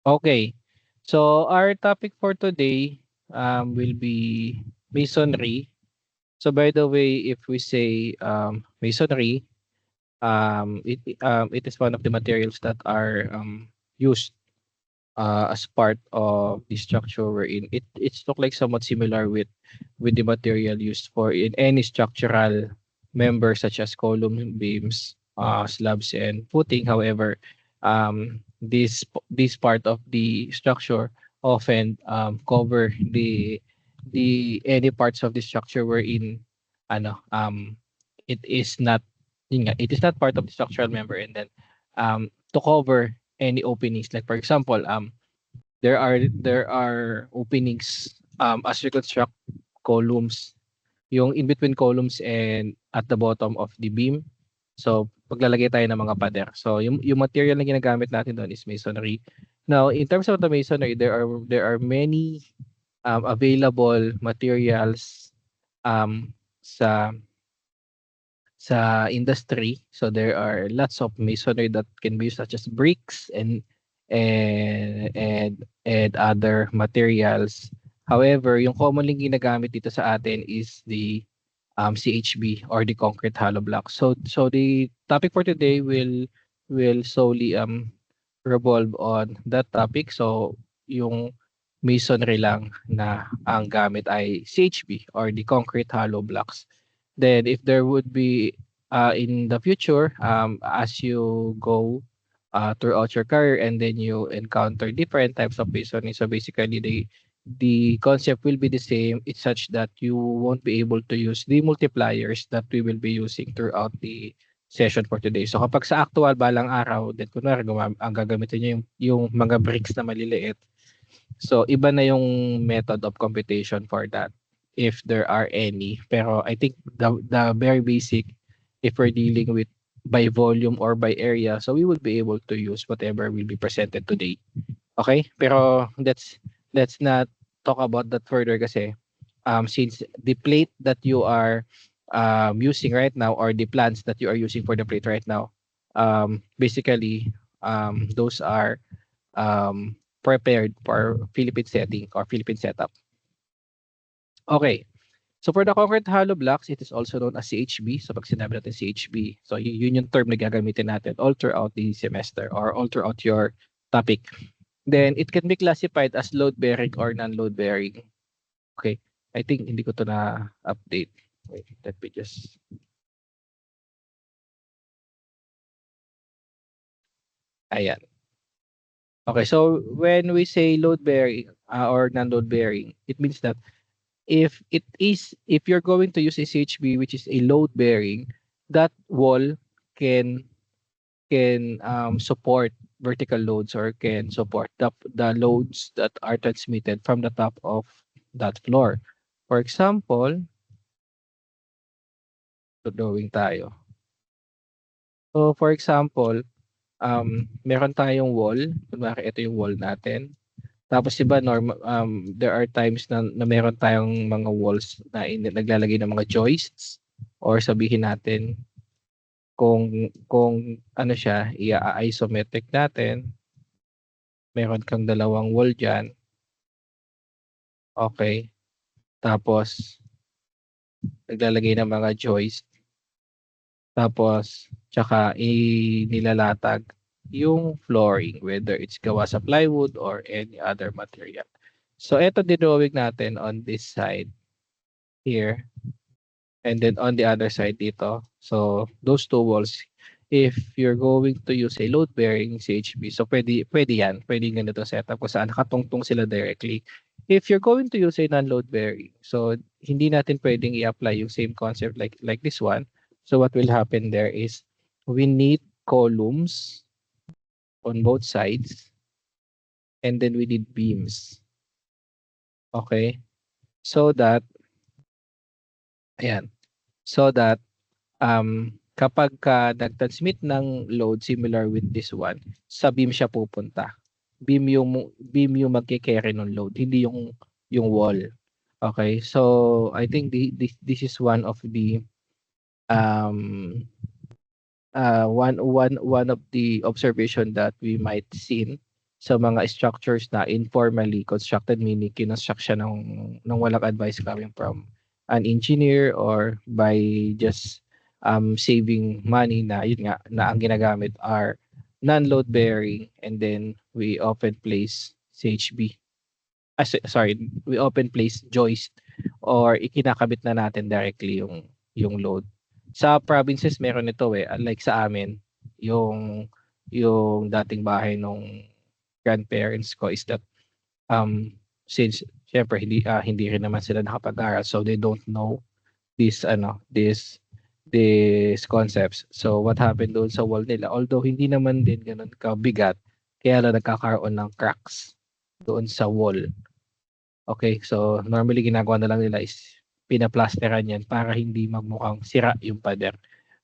Okay. So our topic for today will be masonry. So by the way, if we say masonry, it is one of the materials that are used as part of the structure we're in. It's look like somewhat similar with the material used for in any structural member such as column, beams, slabs, and footing. However, this part of the structure often cover the any parts of the structure we're in. Ano, it is not yun nga, it is not part of the structural member, and then to cover any openings, like for example there are openings as we construct columns, yung in between columns and at the bottom of the beam. So paglalagay tayo ng mga pader, so yung material na ginagamit natin doon is masonry. Now in terms of the masonry, there are many available materials um sa industry. So there are lots of masonry that can be used, such as bricks and other materials. However, yung commonly ginagamit dito sa atin is the CHB or the concrete hollow block. So the topic for today will solely revolve on that topic. So yung masonry lang na ang gamit ay CHB or the concrete hollow blocks. Then if there would be in the future, as you go throughout your career and then you encounter different types of masonry, so basically the concept will be the same. It's such that you won't be able to use the multipliers that we will be using throughout the session for today. So kapag sa actual balang araw, then kunwari ang gagamitin niyo yung mga bricks na maliliit. So iba na yung method of computation for that, if there are any. Pero I think the very basic, if we're dealing with by volume or by area, so we would be able to use whatever will be presented today. Okay? Pero let's not talk about that further kasi since the plate that you are using right now, or the plans that you are using for the plate right now, basically those are um, prepared for Philippine setting or Philippine setup. Okay. So for the concrete hollow blocks, it is also known as CHB. So pag sinabi natin CHB, so yun yung term na gagamitin natin all throughout the semester or all throughout your topic. Then it can be classified as load bearing or non-load bearing. Okay. I think hindi ko to na update. Wait, let me just ayan. Okay, so when we say load bearing or non-load bearing, it means that if you're going to use a CHB which is a load bearing, that wall can support vertical loads or can support the loads that are transmitted from the top of that floor. For example, drawing tayo. So for example, meron tayong wall, kunwari ito yung wall natin. Tapos 'di ba there are times na meron tayong mga walls na naglalagay ng mga joists, or sabihin natin kung ano siya, isometric natin, meron kang dalawang wall diyan, okay. Tapos naglalagay ng mga joist, tapos tsaka nilalatag yung flooring, whether it's gawa sa plywood or any other material. So eto dinrawing natin on this side here, and then on the other side dito. So those two walls, if you're going to use a load bearing CHB, so pwede yan, pwede ganito setup kung saan nakatungtong sila directly. If you're going to use a non-load bearing, so hindi natin pwedeng i-apply yung same concept like this one. So what will happen there is we need columns on both sides, and then we need beams. Okay? So that ayan, so that kapag ka nag-transmit ng load similar with this one, sa beam siya pupunta. Beam yung magke-carry ng load, hindi yung wall. Okay? So I think this is one of the one of the observation that we might see sa mga structures na informally constructed, meaning kinonstruct siya ng walang advice coming from an engineer or by just saving money na yun nga na ang ginagamit are non-load bearing, and then we often place CHB. Sorry, we often place joist or ikinakabit na natin directly yung load. Sa provinces meron nito unlike sa amin, yung dating bahay nung grandparents ko is that since syempre hindi rin naman sila nakapag-aral, so they don't know these concepts. So what happened doon sa wall nila, although hindi naman din ganun kabigat, kaya lang nagkakaroon ng cracks doon sa wall. Okay, so normally ginagawa na lang nila is pinaplasteran yan para hindi magmukhang sira yung pader.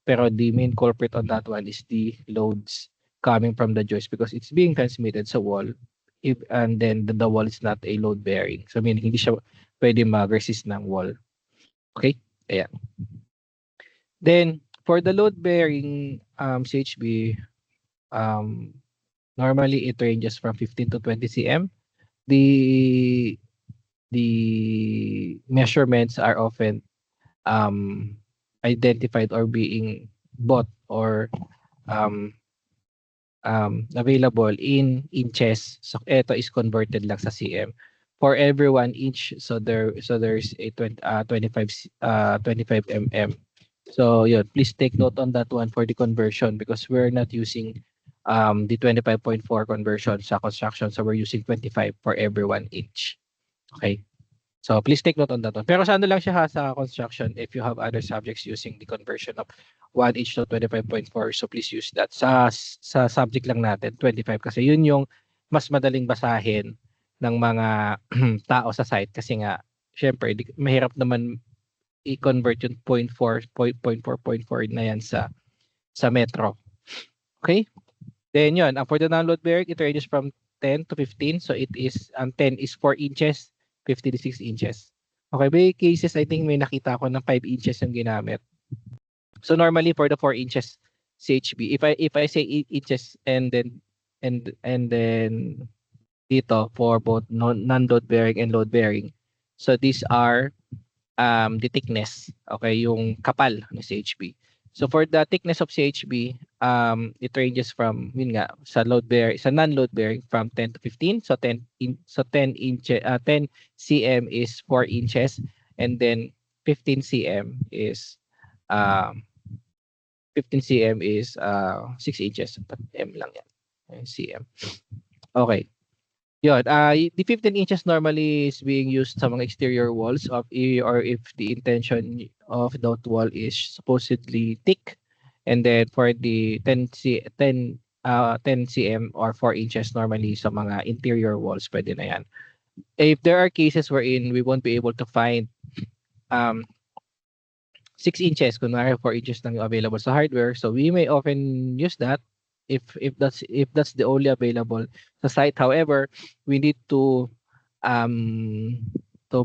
Pero the main culprit on that one is the loads coming from the joist because it's being transmitted sa wall, and then the wall is not a load bearing. So meaning hindi siya pwede mag-resist ng wall. Okay? Ayan. Then for the load bearing CHB, normally it ranges from 15 to 20 cm. The measurements are often identified or being bought or available in inches. So ito is converted lang sa cm. For every 1 inch, so there's a 25 mm. So yun, please take note on that one for the conversion because we're not using the 25.4 conversion sa construction, so we're using 25 for every 1 inch. Okay? So please take note on that one. Pero sa ano lang siya sa construction, if you have other subjects using the conversion of 1 inch to 25.4, so please use that. Sa subject lang natin, 25 kasi yun yung mas madaling basahin ng mga tao sa site kasi nga syempre mahirap naman i-convert yung 0.4 na yan sa metro. Okay? Then yun, for the non-load bearing, it ranges from 10 to 15. So it is 10 is 4 inches, 50 to 6 inches. Okay, by cases I think may nakita ko ng 5 inches yung ginamit. So normally for the 4 inches CHB, if I say 8 inches and then dito for both non-load bearing and load bearing. So these are the thickness, okay, yung kapal ng CHB. So for the thickness of CHB, it ranges from yun nga sa non-load bearing from 10 to 15. So 10 cm is 4 inches, and then 15 cm is 6 inches. M lang yan. cm. Okay. Yun, the 15 inches normally is being used sa mga exterior walls or if the intention of that wall is supposedly thick, and then for the 10 cm or 4 inches normally sa mga interior walls pwede na yan. If there are cases wherein we won't be able to find 6 inches, kunwari 4 inches lang yung available sa hardware, so we may often use that if that's the only available sa site. However, we need to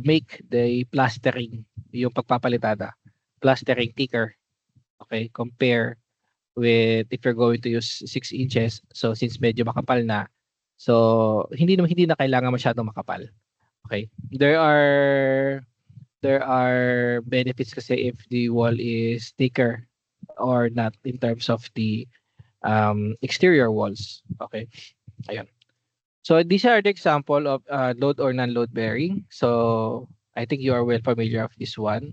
make the plastering, yung pagpapalitada, plastering thicker. Okay, compare with if you're going to use 6 inches. So since medyo makapal na, so hindi na kailangan masyadong makapal. Okay, there are benefits kasi if the wall is thicker or not in terms of the exterior walls. Okay. Ayun. So these are the example of load or non-load bearing. So I think you are well familiar of this one.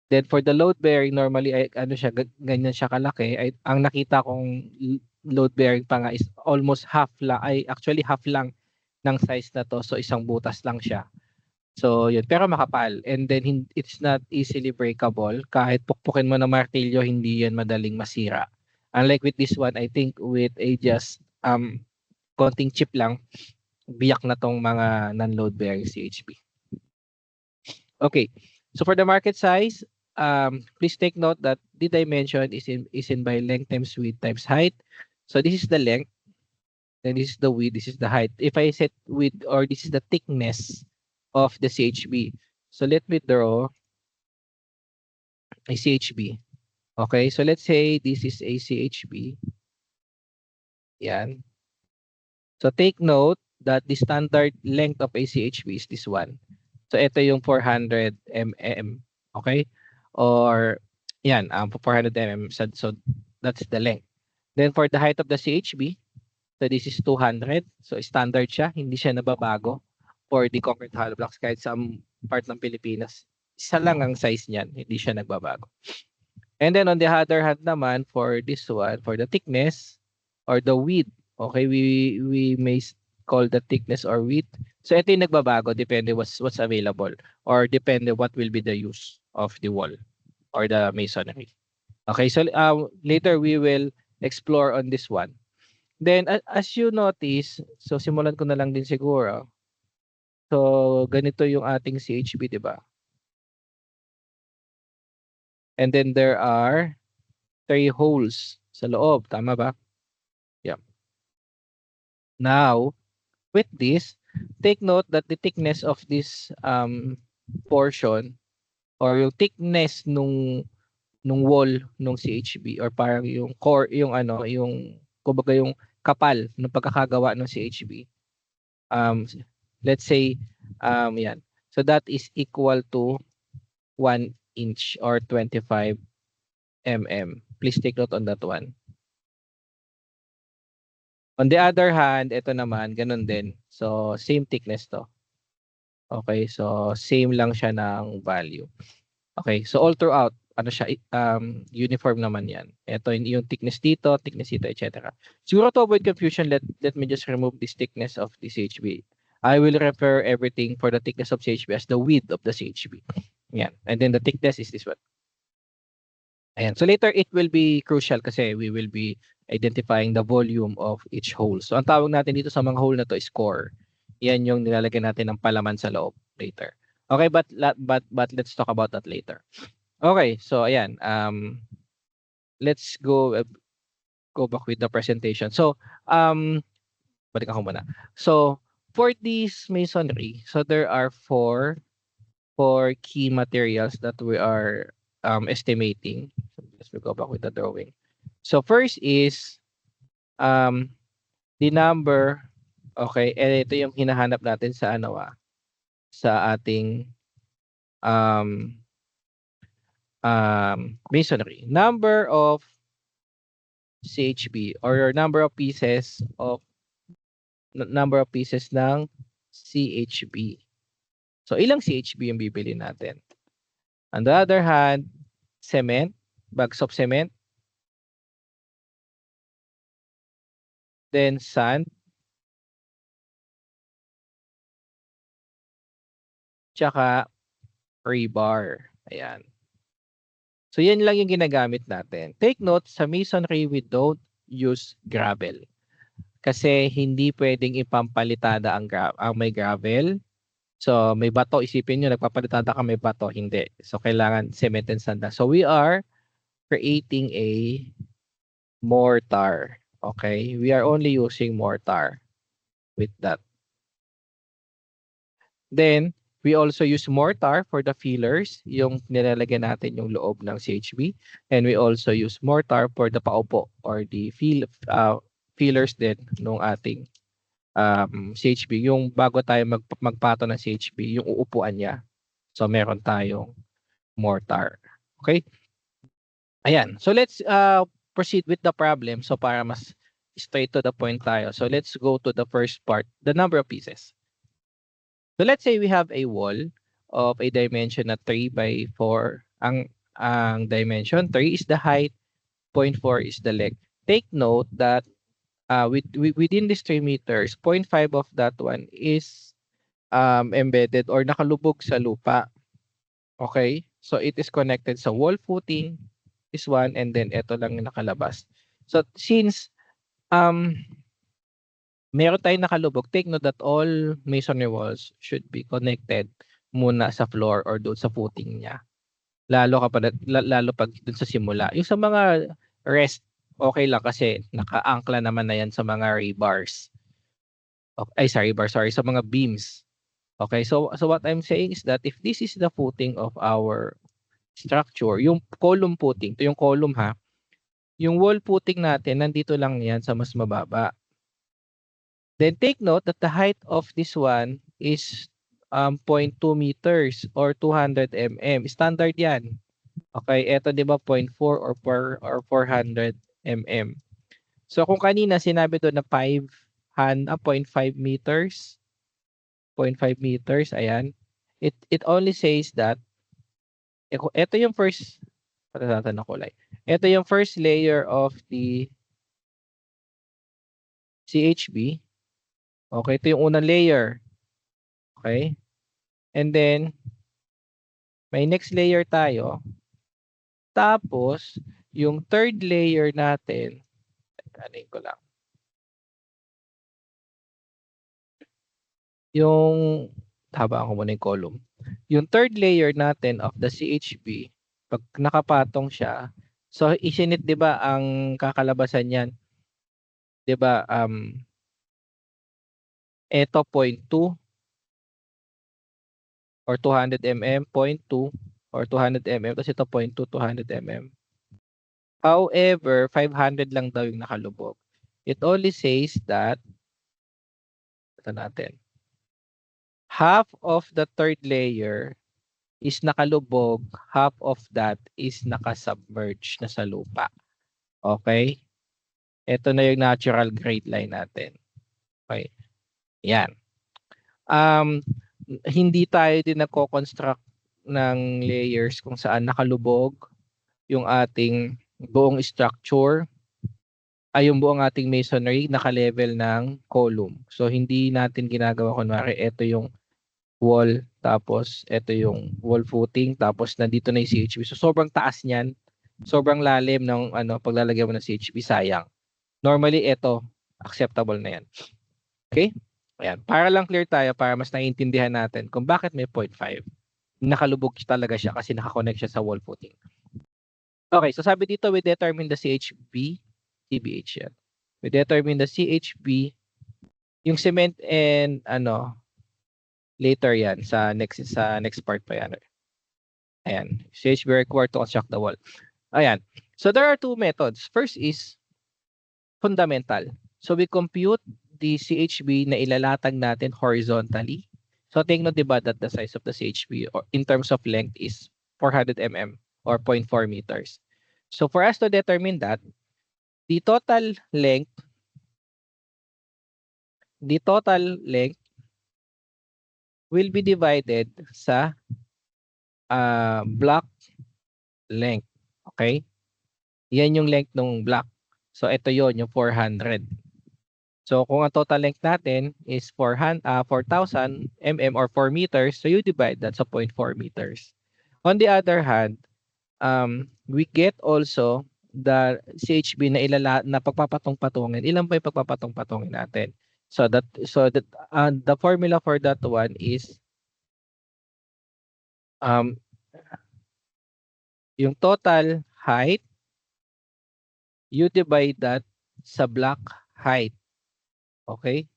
Then for the load bearing, normally ganyan siya kalaki. Ang nakita kong load bearing pa nga is almost half lang ng size na to. So isang butas lang siya. So yun, pero makapal. And then it's not easily breakable. Kahit pukpukin mo ng martilyo, hindi yan madaling masira. Unlike with this one, I think with a just konting chip lang, biyak na tong mga non-load bearing CHB. Okay. So for the market size, please take note that the dimension is in by length times width times height. So this is the length, then this is the width, this is the height. If I set width, or this is the thickness of the CHB. So let me draw a CHB. Okay, so let's say this is a CHB. Yan. So take note that the standard length of a CHB is this one. So ito yung 400 mm, okay? Or yan, 400 mm. So that's the length. Then for the height of the CHB, so this is 200. So standard siya, hindi siya nababago for the concrete hollow blocks kahit sa part ng Pilipinas. Isa lang ang size niyan, hindi siya nagbabago. And then on the other hand naman, for this one, for the thickness or the width, okay, we may call the thickness or width. So ito yung nagbabago, depende what's available or depende what will be the use of the wall or the masonry. Okay, so later we will explore on this one. Then as you notice, so simulan ko na lang din siguro. So ganito yung ating CHB, di ba? And then there are 3 holes sa loob, tama ba? Yeah. Now, with this, take note that the thickness of this portion or yung thickness nung wall nung CHB or parang yung core, yung yung kumbaga yung kapal ng pagkakagawa ng CHB. Let's say yan. So that is equal to 1 inch or 25 mm. Please take note on that one. On the other hand, ito naman, ganun din. So, same thickness to. Okay, so same lang siya ng value. Okay, so all throughout, ano siya, uniform naman yan. Ito yung thickness dito, etc. Siguro to avoid confusion, let me just remove this thickness of the CHB. I will refer everything for the thickness of CHB as the width of the CHB. Yan. And then the thickness is this one. Ayan. So later, it will be crucial kasi we will be identifying the volume of each hole. So ang tawag natin dito sa mga hole na to is core. Yan yung nilalagyan natin ng palaman sa loob later. Okay, but let's talk about that later. Okay, so ayan, let's go back with the presentation. So, balik ako muna. So, for this masonry, so there are four key materials that we are estimating. So let's go back with the drawing. So first is the number. Okay, and ito yung hinahanap natin sa sa ating masonry. Number of CHB or number of pieces ng CHB. So ilang CHB yung bibili natin? On the other hand, cement, bags of cement, then sand, tsaka rebar. Ayan. So yan lang yung ginagamit natin. Take note, sa masonry we don't use gravel. Kasi hindi pwedeng ipampalitada ang may gravel. So may bato, isipin nyo, nagpapalitada ka may bato. Hindi. So kailangan cement and sand. So we are creating a mortar. Okay? We are only using mortar with that. Then, we also use mortar for the fillers, yung nilalagyan natin yung loob ng CHB. And we also use mortar for the paupo or the fillers din ng ating CHB. Yung bago tayo magpato ng CHB, yung uupuan niya. So, meron tayong mortar. Okay? Ayan. So, let's proceed with the problem. So, para mas straight to the point tayo. So, let's go to the first part, the number of pieces. So let's say we have a wall of a dimension na 3 by 4. Ang dimension, 3 is the height, 0.4 is the length. Take note that within these 3 meters, 0.5 of that one is embedded or nakalubog sa lupa. Okay? So it is connected sa wall footing, this one, and then ito lang yung nakalabas. So since meron tayong nakalubog, take note that all masonry walls should be connected muna sa floor or doon sa footing niya. Lalo pag doon sa simula. Yung sa mga rest, okay lang kasi naka-angkla naman na yan sa mga rebars. Sa mga beams. Okay, so what I'm saying is that if this is the footing of our structure, yung column footing, ito yung column ha, yung wall footing natin, nandito lang yan sa mas mababa. Then take note that the height of this one is 0.2 meters or 200 mm. Standard yan. Okay, eto 'di ba 0.4 or 400 mm. So kung kanina sinabi doon na 0.5 meters, 0.5 meters, ayan. It only says that ito yung first patatan na kulay. Ito yung first layer of the CHB. Okay, ito yung unang layer. Okay? And then may next layer tayo. Tapos yung third layer natin, anin ko lang. Yung haba ko muna yung column. Yung third layer natin of the CHB, pag nakapatong siya, so isinit 'di ba ang kakalabasan niyan, 'di ba eto 0.2 or 200 mm, 0.2 or 200 mm, tapos ito 0.2, 200 mm. However, 500 lang daw yung nakalubog. It only says that, ito natin, half of the third layer is nakalubog, half of that is nakasubmerged na sa lupa. Okay? Ito na yung natural grade line natin. Okay. Yan. Hindi tayo din nagko-construct ng layers kung saan nakalubog yung ating buong structure ay yung buong ating masonry naka-level ng column. So hindi natin ginagawa kunwari ito yung wall tapos ito yung wall footing tapos nandito na yung CHB. So sobrang taas niyan. Sobrang lalim ng paglalagay mo ng CHB, sayang. Normally ito acceptable na yan. Okay? Ayan, para lang clear tayo para mas naiintindihan natin kung bakit may 0.5. Nakalubog talaga siya kasi nakakonect siya sa wall footing. Okay, so sabi dito we determine the CHB, TBH yan. We determine the CHB, yung cement and later yan sa next part pa yan. Ayan, CHB required to construct the wall. Ayan. So there are two methods. First is fundamental. So we compute the CHB na ilalatag natin horizontally. So take note diba that the size of the CHB or in terms of length is 400 mm or 0.4 meters. So for us to determine that, the total length will be divided sa block length. Okay? Yan yung length ng block. So ito yon yung 400. So kung ang total length natin is 4,000 mm or 4 meters, so you divide that sa 0.4 meters. On the other hand, we get also the CHB na pagpapatong-patungin. Ilan pa yung pagpapatong-patungin natin? So that the formula for that one is yung total height, you divide that sa block height. Okay?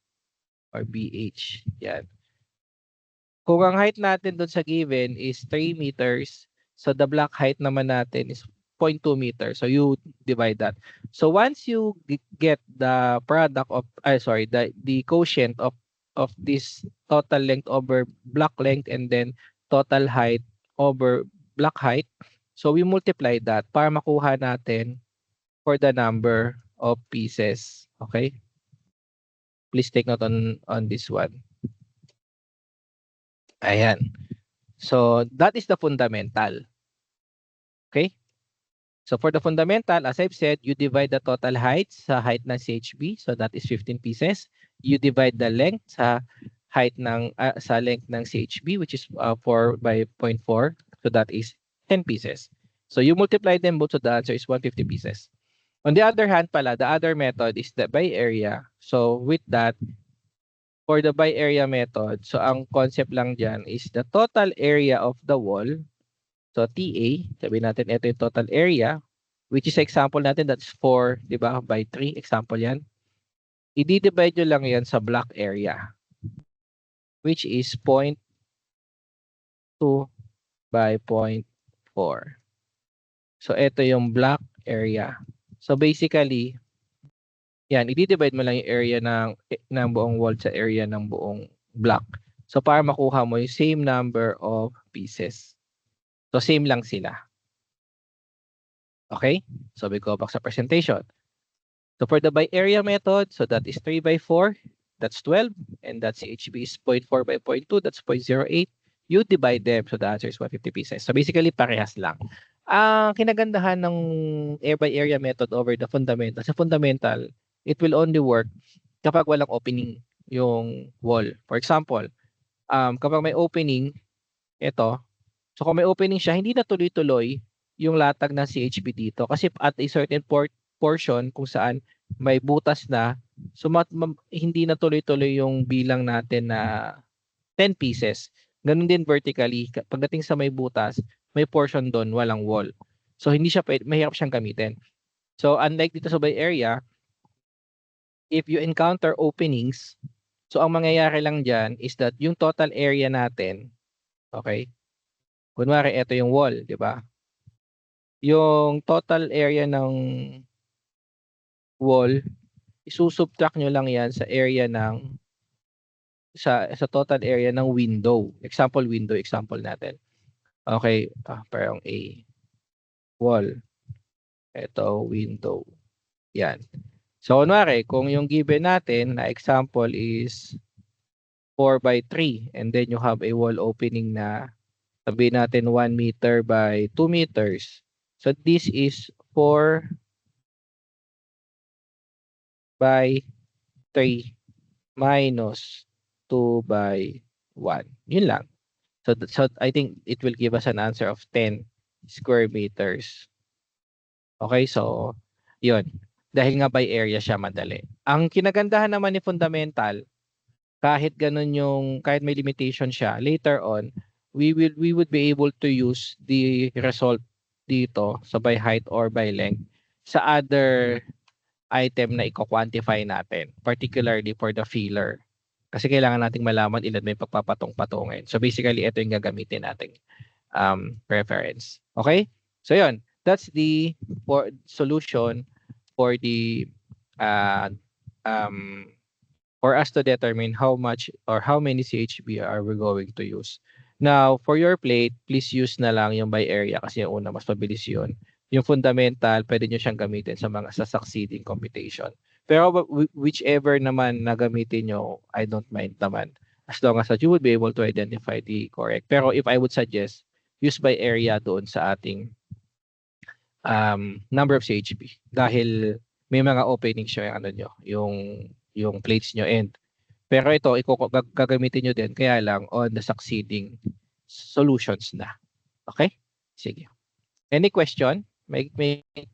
Or BH. Yan. Kung ang height natin doon sa given is 3 meters, so the block height naman natin is 0.2 meters. So you divide that. So once you get the product of the quotient of this total length over block length and then total height over block height, so we multiply that para makuha natin for the number of pieces. Okay? Please take note on this one. Ayan. So that is the fundamental. Okay? So for the fundamental, as I've said, you divide the total height sa height ng CHB. So that is 15 pieces. You divide the length sa height ng sa length ng CHB, which is 4 by 0.4. So that is 10 pieces. So you multiply them both, so the answer is 150 pieces. On the other hand pala, the other method is the by area. So with that, for the by area method, so ang concept lang dyan is the total area of the wall. So TA, sabihin natin ito yung total area, which is example natin, that's 4, di ba, by 3, example yan. I-divide nyo lang yan sa block area, which is 0.2 by 0.4. So ito yung block area. So basically, Yan, i-divide mo lang yung area ng buong wall sa area ng buong block. So, para makuha mo yung same number of pieces. So, same lang sila. Okay? So, we go back sa presentation. So, for the by area method, so that is 3 by 4, that's 12. And that CHB is 0.4 by 0.2, that's 0.08. You divide them, so the answer is 150 pieces. So, basically, parehas lang. Ang kinagandahan ng air by area method over the fundamental, sa fundamental, it will only work kapag walang opening yung wall. For example, kapag may opening, ito, so kung may opening siya, hindi na tuloy-tuloy yung latag ng CHP dito. Kasi at a certain portion kung saan may butas na, so hindi na tuloy-tuloy yung bilang natin na 10 pieces. Ganun din vertically, pagdating sa may butas, may portion doon, walang wall. So hindi siya mahirap siyang gamitin. So unlike dito sa by area, if you encounter openings, so ang mangyayari lang dyan is that yung total area natin, okay, kunwari ito yung wall, di ba? Yung total area ng wall, isusubtract nyo lang yan sa area ng sa total area ng window. Example natin. Okay, parang A. Wall. Ito, window. Yan. So, kunwari, kung yung given natin na example is 4 by 3 and then you have a wall opening na sabihin natin 1 meter by 2 meters. So, this is 4 by 3 minus 2 by 1. Yun lang. So I think it will give us an answer of 10 square meters. Okay, so yun. Dahil nga by area siya madali. Ang kinagandahan naman ni fundamental, kahit may limitation siya, later on, we would be able to use the result dito sa by height or by length sa other item na i-quantify natin, particularly for the filler. Kasi kailangan nating malaman ilan may pagpapatong-patungin. So basically, ito yung gagamitin nating reference. Okay? So yun, that's the solution for the for us to determine how much or how many CHB are we going to use. Now, for your plate, please use na lang yung by area kasi yung una, mas mabilis yun. Yung fundamental, pwede nyo siyang gamitin sa mga succeeding computation. Pero whichever naman na gamitin nyo, I don't mind naman. As long as that you would be able to identify the correct. Pero if I would suggest, use by area doon sa ating number of CHB. Dahil may mga openings siya yung plates nyo and pero ito gagamitin nyo din kaya lang on the succeeding solutions na. Okay? Sige. Any question? May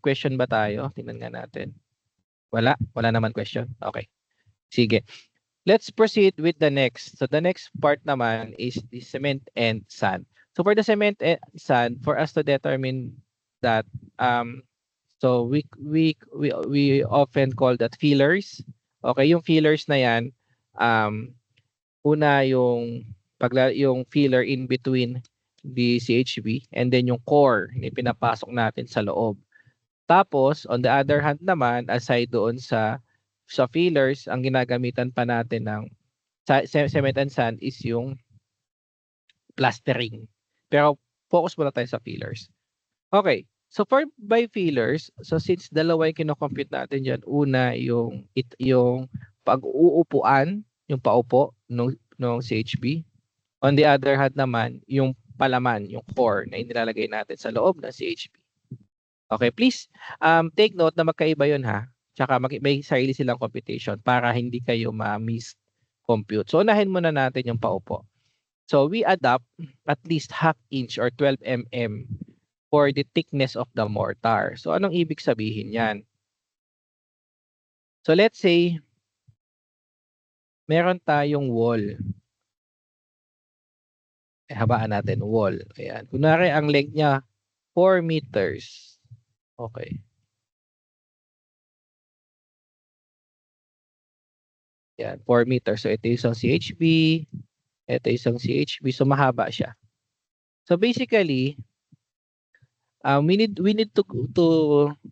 question ba tayo? Tingnan nga natin. Wala naman question. Okay. Sige. Let's proceed with the next. So the next part naman is the cement and sand. So for the cement and sand, for us to determine that so we often call that fillers. Okay, yung fillers na yan una yung yung filler in between the CHB and then yung core na pinapasok natin sa loob. Tapos on the other hand naman aside doon sa fillers, ang ginagamitan pa natin ng cement and sand is yung plastering. Pero focus muna tayo sa fillers. Okay. So for by fillers, so since dalawa yung kino-compute natin diyan, una yung pag-uupuan, yung paupo ng CHB. On the other hand naman, yung palaman, yung core na inilalagay natin sa loob ng CHB. Okay, please take note na magkaiba yun ha. Tsaka may sarili silang computation para hindi kayo ma-miss-compute. So unahin muna natin yung paupo. So we adapt at least half inch or 12 mm for the thickness of the mortar. So anong ibig sabihin yan? So let's say meron tayong wall. Habaan natin wall. Ayan. Kunwari ang length niya 4 meters. Okay. Yan, 4 meters. So ito yung isang CHB. Ito yung isang CHB. So mahaba siya. So basically, we need to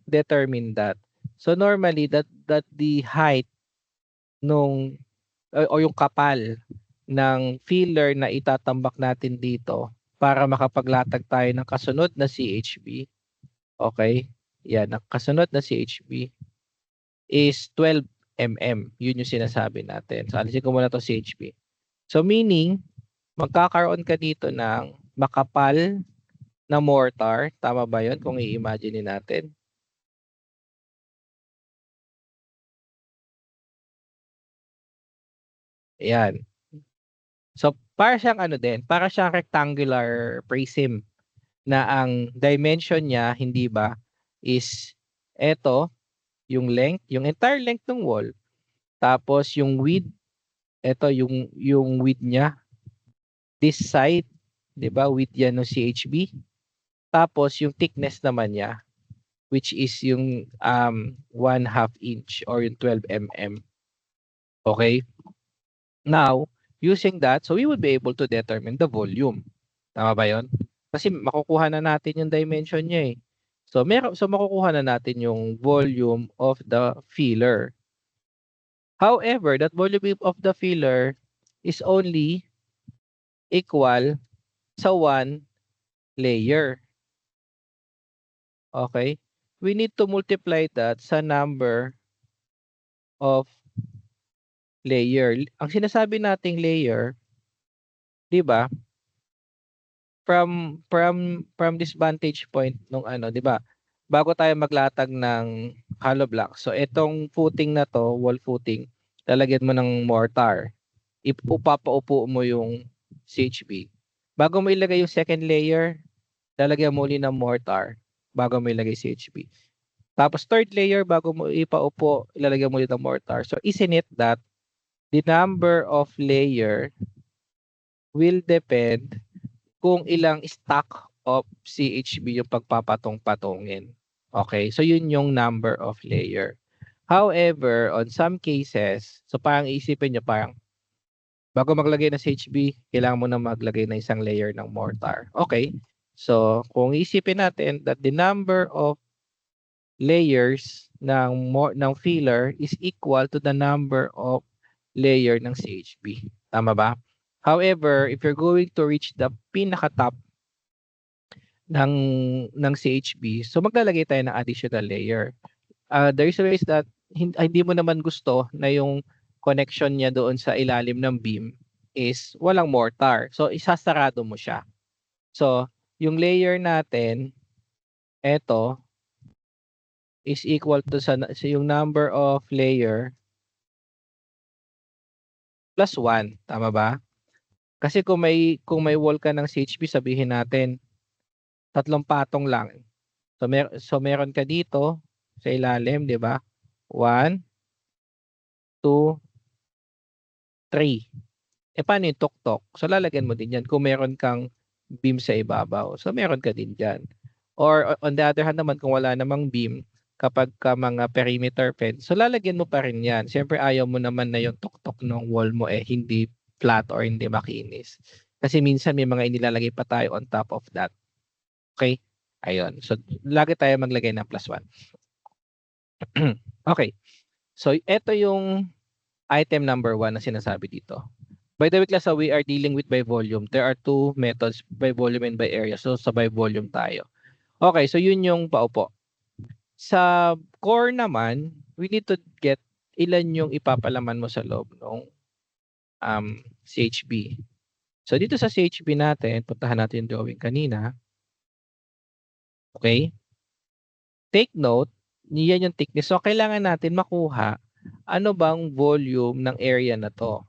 determine that So normally that the height nung o yung kapal ng filler na itatambak natin dito para makapaglatag tayo ng kasunod na CHB, okay? Yan, ang kasunod na CHB is 12 mm. Yun yung sinasabi natin. So alisin ko muna 'tong CHB. So meaning, magkakaroon ka dito ng makapal na mortar. Tama ba yun kung i-imagine natin? Ayan. So para siyang ano din, para siyang rectangular prism na ang dimension niya, hindi ba, is eto, yung length, yung entire length ng wall. Tapos yung width, eto yung width niya, this side, 'di ba? Width yan ng CHB. Tapos yung thickness naman niya, which is yung 1/2 inch or yung 12 mm. Okay? Now, using that, so we would be able to determine the volume. Tama ba 'yon? Kasi makukuha na natin yung dimension niya eh. So makukuha na natin yung volume of the filler. However, that volume of the filler is only equal sa one layer. Okay? We need to multiply that sa number of layer. Ang sinasabi nating layer, 'di ba? From this vantage point nung ano, 'di ba? Bago tayo maglatag ng hollow block. So itong footing na 'to, wall footing, lalagyan mo ng mortar. Papaupo mo yung CHB. Bago mo ilagay yung second layer, lalagyan mo ulit ng mortar bago mo ilagay CHB. Tapos third layer, bago mo ipaupo, ilalagay mo ulit ng mortar. So isn't it that the number of layer will depend kung ilang stack of CHB yung pagpapatong-patungin. Okay? So yun yung number of layer. However, on some cases, so parang isipin nyo, parang bago maglagay ng CHB, kailangan mo na maglagay ng isang layer ng mortar. Okay? So kung isipin natin that the number of layers ng filler is equal to the number of layer ng CHB. Tama ba? However, if you're going to reach the pinaka-top ng CHB, so maglalagay tayo ng additional layer. There is ways that hindi mo naman gusto na yung connection niya doon sa ilalim ng beam is walang mortar. So isasarado mo siya. So yung layer natin, eto, is equal to sa yung number of layer plus 1. Tama ba? Kasi kung may wall ka ng CHB, sabihin natin 3 patong lang. So meron ka dito sa ilalim, 'di ba? 1, 2, 3. Paano yung tuktok? So lalagyan mo din 'yan kung meron kang beam sa ibabaw. So meron ka din diyan. Or on the other hand naman, kung wala namang beam, kapag ka mga perimeter fence, so lalagyan mo pa rin 'yan. Siyempre ayaw mo naman na yung tuktok ng wall mo hindi flat or hindi makinis. Kasi minsan may mga inilalagay pa tayo on top of that. Okay? Ayun. So lagi tayo maglagay ng +1. Okay. So ito yung item number 1 na sinasabi dito. By the way, class, we are dealing with by volume. There are two methods, by volume and by area. So sa by volume tayo. Okay, so yun yung paupo. Sa core naman, we need to get ilan yung ipapalaman mo sa loob ng CHB. So dito sa CHB natin, puntahan natin yung drawing kanina. Okay? Take note, yan yung thickness. So kailangan natin makuha ano bang volume ng area na to.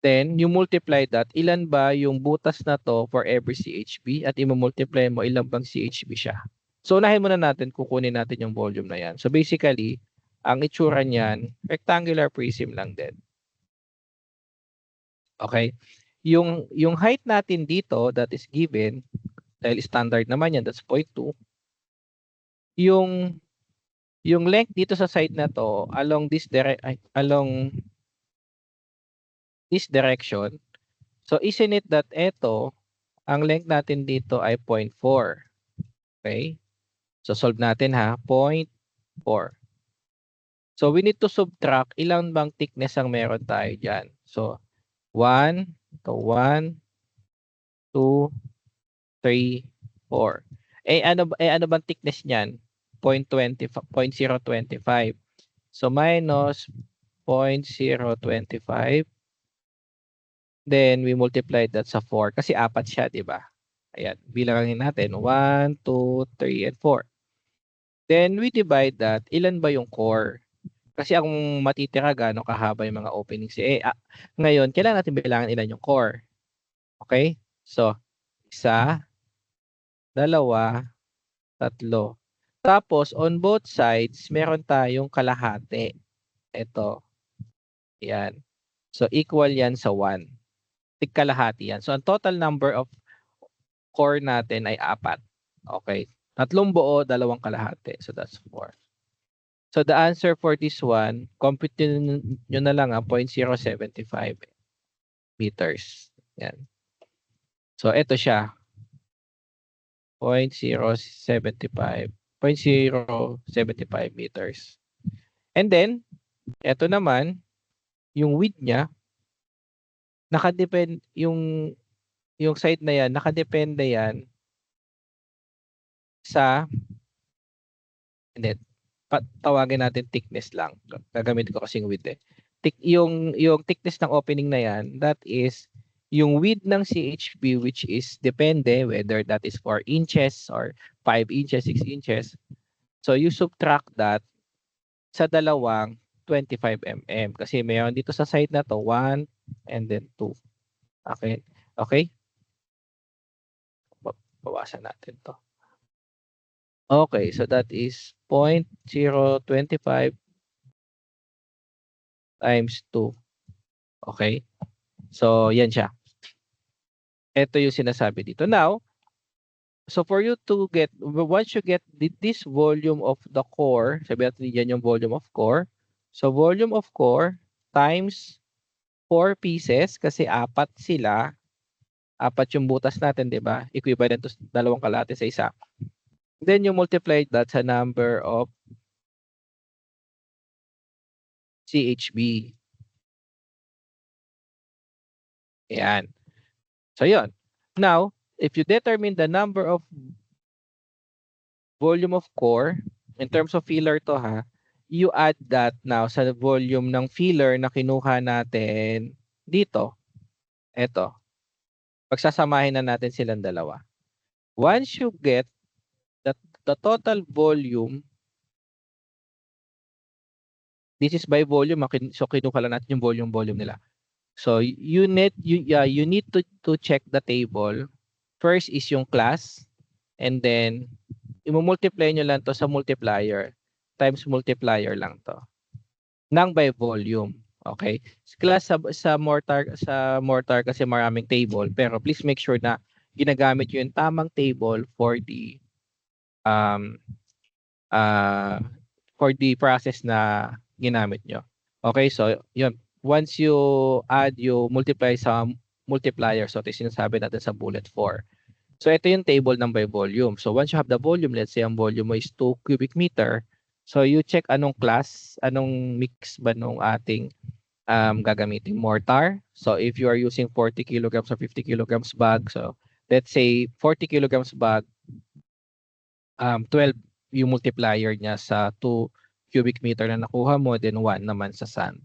Then, you multiply that, ilan ba yung butas na to for every CHB at i-multiply mo ilan bang CHB siya. So, unahin muna natin, kukunin natin yung volume na yan. So, basically, ang itsura niyan, rectangular prism lang din. Okay? Yung height natin dito that is given, dahil standard naman yan, that's 0.2. Yung length dito sa side na to, along this direction, so isn't it that eto, ang length natin dito ay 0.4. Okay? So solve natin ha. 4. So we need to subtract ilang bang thickness ang meron tayo dyan. So 1, 1, 2, 3, 4. Ano bang thickness niyan? 0.025. So minus 0.025. Then we multiply that sa 4 kasi apat siya, di ba? Ayan, bilangin natin 1, 2, 3, and 4. Then we divide that. Ilan ba yung core? Kasi ang matitira gaano kahaba yung mga openings. Ngayon, kailangan natin bilangin ilan yung core. Okay? So, 1, 2, 3. Tapos, on both sides, meron tayong kalahati. Ito. Yan. So, equal yan sa 1. Tigkalahati yan. So, ang total number of core natin ay 4. Okay. 3 buo, 2 kalahati. So, that's 4. So, the answer for this one, compute nyo na lang 0.075 meters. Yan. So, ito siya. 0.075 meters. And then, ito naman, yung width niya, nakadepend, yung side na yan, nakadepende yan sa, hindi, tawagin natin thickness lang. Gagamitin ko kasing width eh. Yung thickness ng opening na yan, that is yung width ng CHB which is depende whether that is 4 inches or 5 inches, 6 inches. So you subtract that sa dalawang 25 mm kasi mayroon dito sa side na to 1 and then 2. Okay? Okay? Bawasan natin to. Okay, so that is 0.025 times 2. Okay? So, yan siya. Ito yung sinasabi dito. Now, so for you to get, once you get this volume of the core, sabi natin yan yung volume of core. So, volume of core times 4 pieces, kasi 4 sila. 4 yung butas natin, di ba? Equivalent to 2 kalahati sa isa. Then, you multiply that sa number of CHB. Ayan. So, yun. Now, if you determine the number of volume of core, in terms of filler to ha, you add that now sa volume ng filler na kinuha natin dito. Ito. Pagsasamahin na natin silang dalawa. Once you get the total volume, this is by volume, so kinuha lang natin yung volume nila. So you need to check the table. First is yung class, and then i-multiply nyo lang to sa multiplier, times multiplier lang to. Nang by volume. Okay? Class sa mortar kasi maraming table, pero please make sure na ginagamit yung tamang table for the process na ginamit nyo. Okay, so yun. Once you add, you multiply sa multiplier. So ito sinasabi natin sa bullet 4. So ito yung table ng by volume. So once you have the volume, let's say ang volume mo is 2 cubic meter. So you check anong class, anong mix ba nung ating gagamitin mortar. So if you are using 40 kilograms or 50 kilograms bag, so let's say 40 kilograms bag, 12 yung multiplier niya sa 2 cubic meter na nakuha mo, then 1 naman sa sand.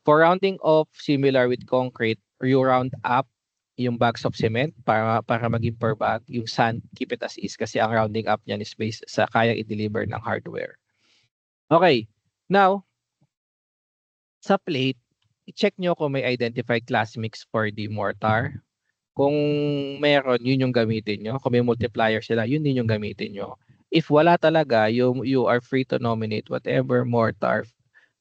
For rounding off, similar with concrete, you round up yung bags of cement para maging per bag. Yung sand, keep it as is kasi ang rounding up niyan is based sa kayang i-deliver ng hardware. Okay, now, sa plate, i-check nyo kung may identified class mix for the mortar. Kung meron, yun yung gamitin nyo. Kung may multiplier sila, yun din yung gamitin nyo. If wala talaga, you are free to nominate whatever mortar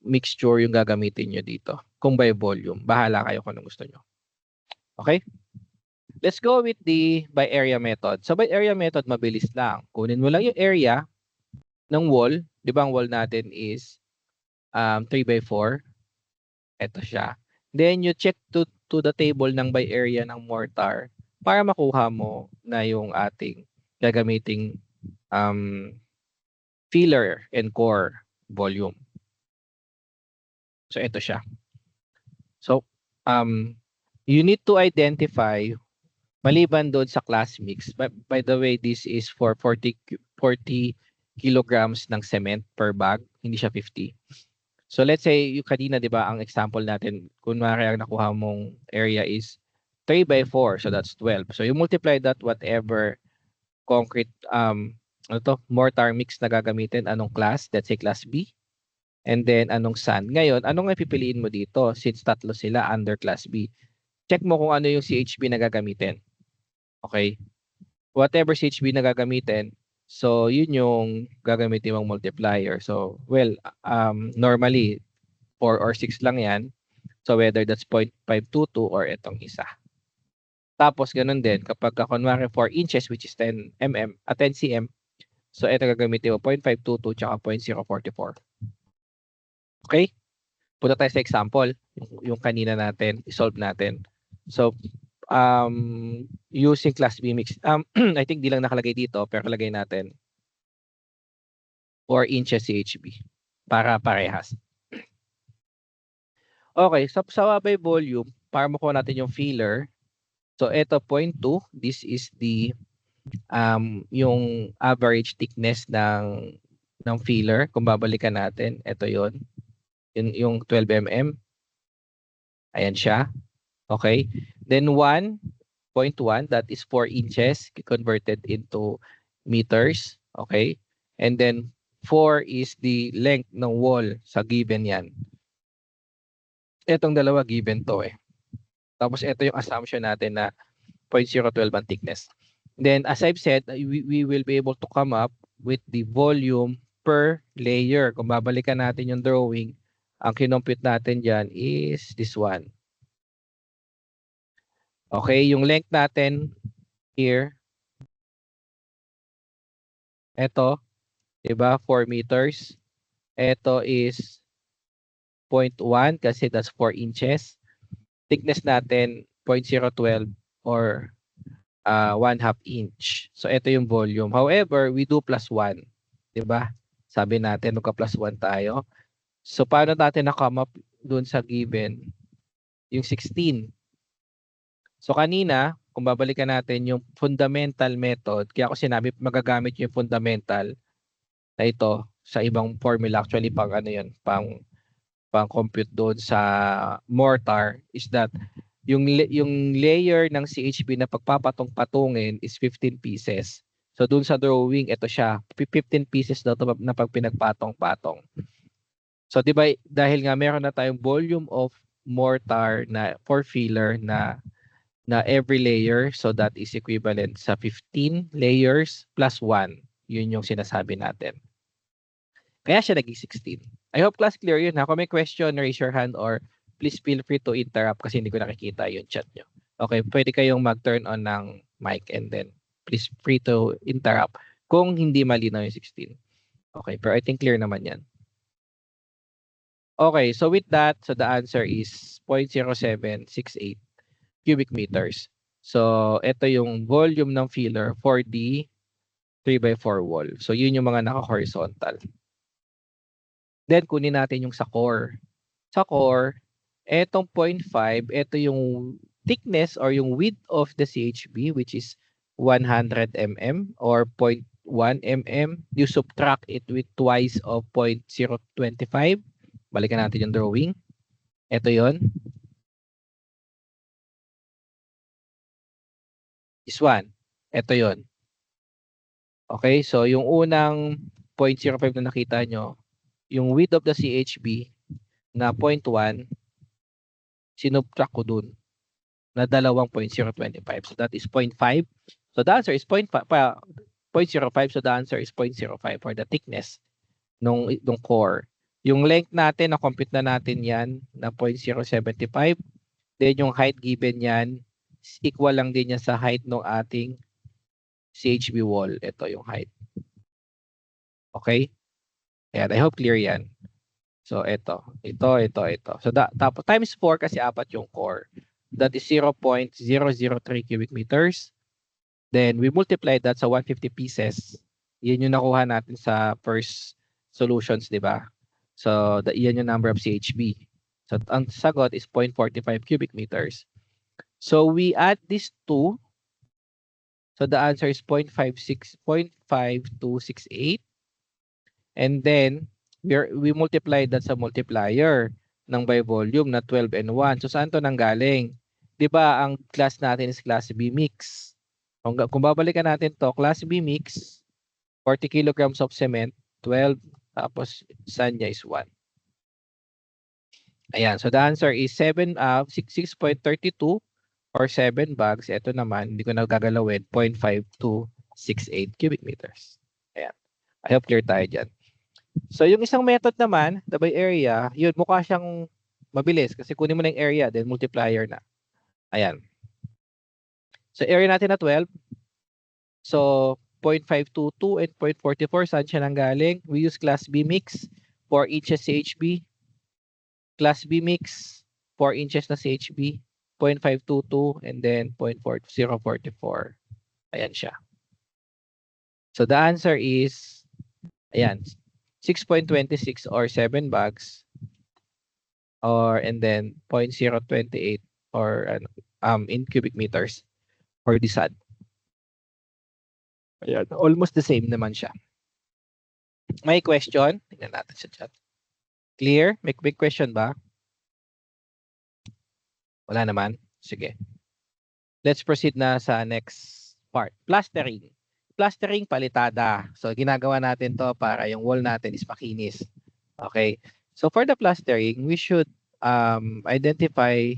mixture yung gagamitin nyo dito. Kung by volume, bahala kayo kung anong gusto nyo. Okay? Let's go with the by area method. So by area method, mabilis lang. Kunin mo lang yung area ng wall. Di ba ang wall natin is 3x4. Ito siya. Then you check to the table ng by area ng mortar para makuha mo na yung ating gagamiting filler and core volume. So ito siya. So you need to identify maliban doon sa class mix. By the way, this is for 40 kilograms ng cement per bag, hindi siya 50. So let's say yung kanina 'di ba ang example natin, kunwari ang nakuha mong area is 3 by 4, so that's 12. So you multiply that whatever concrete mortar mix na gagamitin, anong class, let's say class B. And then anong sand. Ngayon, anong pipiliin mo dito since tatlo sila under class B? Check mo kung ano yung CHB na gagamitin. Okay? Whatever CHB na gagamitin, so yun yung gagamitin mong multiplier. So, well, normally 4 or 6 lang yan. So whether that's 0.522 or itong isa. Tapos ganun din kapag kunwari 4 inches which is 10 mm, 10 cm. So ito gagamitin mo 0.522 tsaka 0.044. Okay? Punta tayo sa example, yung kanina natin, i-solve natin. So, using class B mix, I think di lang nakalagay dito, pero lagay natin 4 inches CHB para parehas. Okay, so sa by volume, para makuha natin yung filler, so ito 0.2, this is the yung average thickness ng filler. Kung babalikan natin, ito yon. Yung 12 mm. Ayan siya. Okay. Then 1.1, that is 4 inches converted into meters. Okay. And then 4 is the length ng wall sa given yan. Itong dalawa given to eh. Tapos ito yung assumption natin na 0.012 ang thickness. Then as I've said, we will be able to come up with the volume per layer. Kung babalikan natin yung drawing, ang kinompute natin dyan is this one. Okay, yung length natin here, ito, diba, 4 meters. Ito is 0.1 kasi that's 4 inches. Thickness natin, 0.012 or 1/2 inch. So ito yung volume. However, we do plus 1. Diba? Sabi natin, magka plus 1 tayo. So, paano natin na-come up dun sa given? Yung 16. So, kanina, kung babalikan natin yung fundamental method, kaya ako sinabi magagamit yung fundamental na ito sa ibang formula. Actually, pang ano yun, pang compute doon sa mortar is that yung layer ng CHB na pagpapatong-patungin is 15 pieces. So, doon sa drawing, ito siya. 15 pieces daw na pag pinagpatong-patong. So, di ba, dahil nga meron na tayong volume of mortar na for filler na every layer, so that is equivalent sa 15 layers plus 1. Yun yung sinasabi natin. Kaya siya naging 16. I hope class clear yun. Kung may question, raise your hand or please feel free to interrupt kasi hindi ko nakikita yung chat nyo. Okay, pwede kayong mag-turn on ng mic and then please free to interrupt kung hindi malinaw yung 16. Okay, pero I think clear naman yan. Okay, so with that, so the answer is 0.0768 cubic meters. So, ito yung volume ng filler for the 3x4 wall. So, yun yung mga naka-horizontal. Then, kunin natin yung sa core. Sa core, etong 0.5, ito yung thickness or yung width of the CHB, which is 100 mm or 0.1 mm. You subtract it with twice of 0.025. Balikan natin yung drawing. Ito yon. This one. Ito yon. Okay, so yung unang 0.05 na nakita nyo, yung width of the CHB na 0.1, sinubtract ko dun na dalawang 0.025. So that is 0.5. So the answer is 0.05. So the answer is 0.05 for the thickness nung core. Yung length natin, na-compute na natin yan na 0.075. Then yung height given yan, equal lang din yan sa height ng ating CHB wall. Ito yung height. Okay? Ayan, I hope clear yan. So ito. So tapos times 4 kasi apat yung core. That is 0.003 cubic meters. Then we multiply that sa 150 pieces. Yan yung nakuha natin sa first solutions, di ba? So, yan yung number of CHB. So, ang sagot is 0.45 cubic meters. So, we add these two. So, the answer is 0.5268. And then, we multiply that sa multiplier ng by volume na 12 and 1. So, saan to nanggaling? Di ba, ang class natin is class B mix. Kung babalikan natin to, class B mix, 40 kilograms of cement, 12, tapos sand niya is 1. Ayan, so the answer is 6.32 or 7 bags. Ito naman, hindi ko na gagalawin, 0.5268 cubic meters. Ayan. I hope clear tayo dyan. So yung isang method naman, the by area, yun, mukha siyang mabilis kasi kunin mo na yung area, then multiplier na. Ayan. So area natin na 12. So 0.522 and 0.44, saan siya nanggaling? We use class B mix, 4 inches CHB. Class B mix, 4 inches na CHB, 0.522 and then 0.4044. Ayan siya. So the answer is, ayan, 6.26 or 7 bags, or and then 0.028 or in cubic meters for the sand. Ayan, almost the same naman siya. May question? Tingnan natin sa chat. Clear? May question ba? Wala naman? Sige. Let's proceed na sa next part. Plastering. Plastering palitada. So, ginagawa natin to para yung wall natin is makinis. Okay? So, for the plastering, we should identify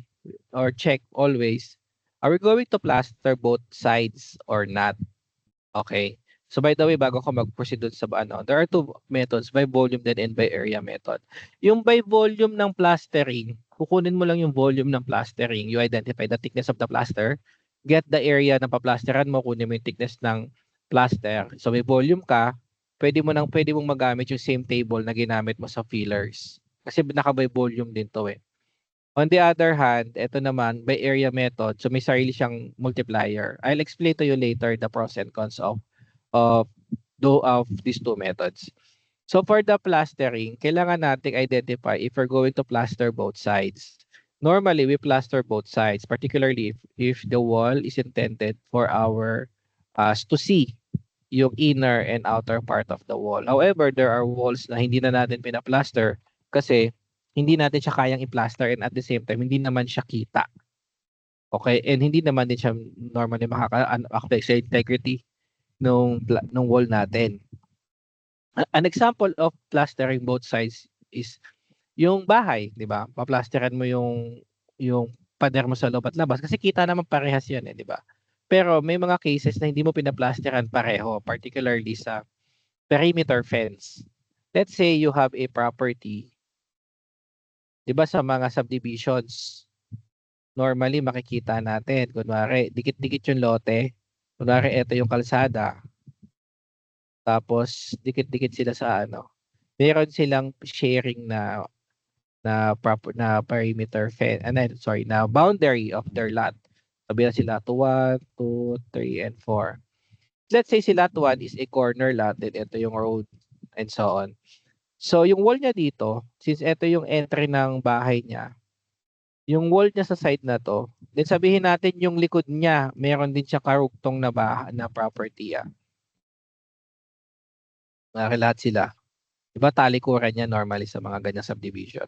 or check always, are we going to plaster both sides or not? Okay? So, by the way, bago ko mag-proceed dun sa there are two methods, by volume then and by area method. Yung by volume ng plastering, kukunin mo lang yung volume ng plastering. You identify the thickness of the plaster, get the area na paplasteran mo, kunin mo yung thickness ng plaster. So, may volume ka, pwede mong magamit yung same table na ginamit mo sa fillers. Kasi naka-by volume din to eh. On the other hand, ito naman, by area method, so may sarili siyang multiplier. I'll explain to you later the pros and cons of these two methods. So for the plastering, kailangan nating identify if we're going to plaster both sides. Normally, we plaster both sides, particularly if the wall is intended for us to see yung inner and outer part of the wall. However, there are walls na hindi na natin pinaplaster kasi hindi natin siya kayang i-plaster and at the same time, hindi naman siya kita. Okay? And hindi naman din siya normally makaka-affect sa integrity nung wall natin. An example of plastering both sides is yung bahay, 'di ba? Paplasteran mo yung pader mo sa loob at labas kasi kita naman parehas 'yan, 'di ba? Pero may mga cases na hindi mo pinaplasteran pareho, particularly sa perimeter fence. Let's say you have a property, 'di ba, sa mga subdivisions. Normally makikita natin, kunwari dikit-dikit yung lote. Kunwari ito yung kalsada. Tapos dikit-dikit sila sa meron silang sharing na perimeter fence, na boundary of their lot. Sabi na sila to 1, 2, 3, and 4. Let's say si lot 1 is a corner lot, then ito yung road, and so on. So yung wall niya dito, since ito yung entry ng bahay niya, yung wall niya sa side na to, then sabihin natin yung likod niya, meron din siya karugtong na property. Lahat sila. Diba talikuran niya normally sa mga ganyang subdivision.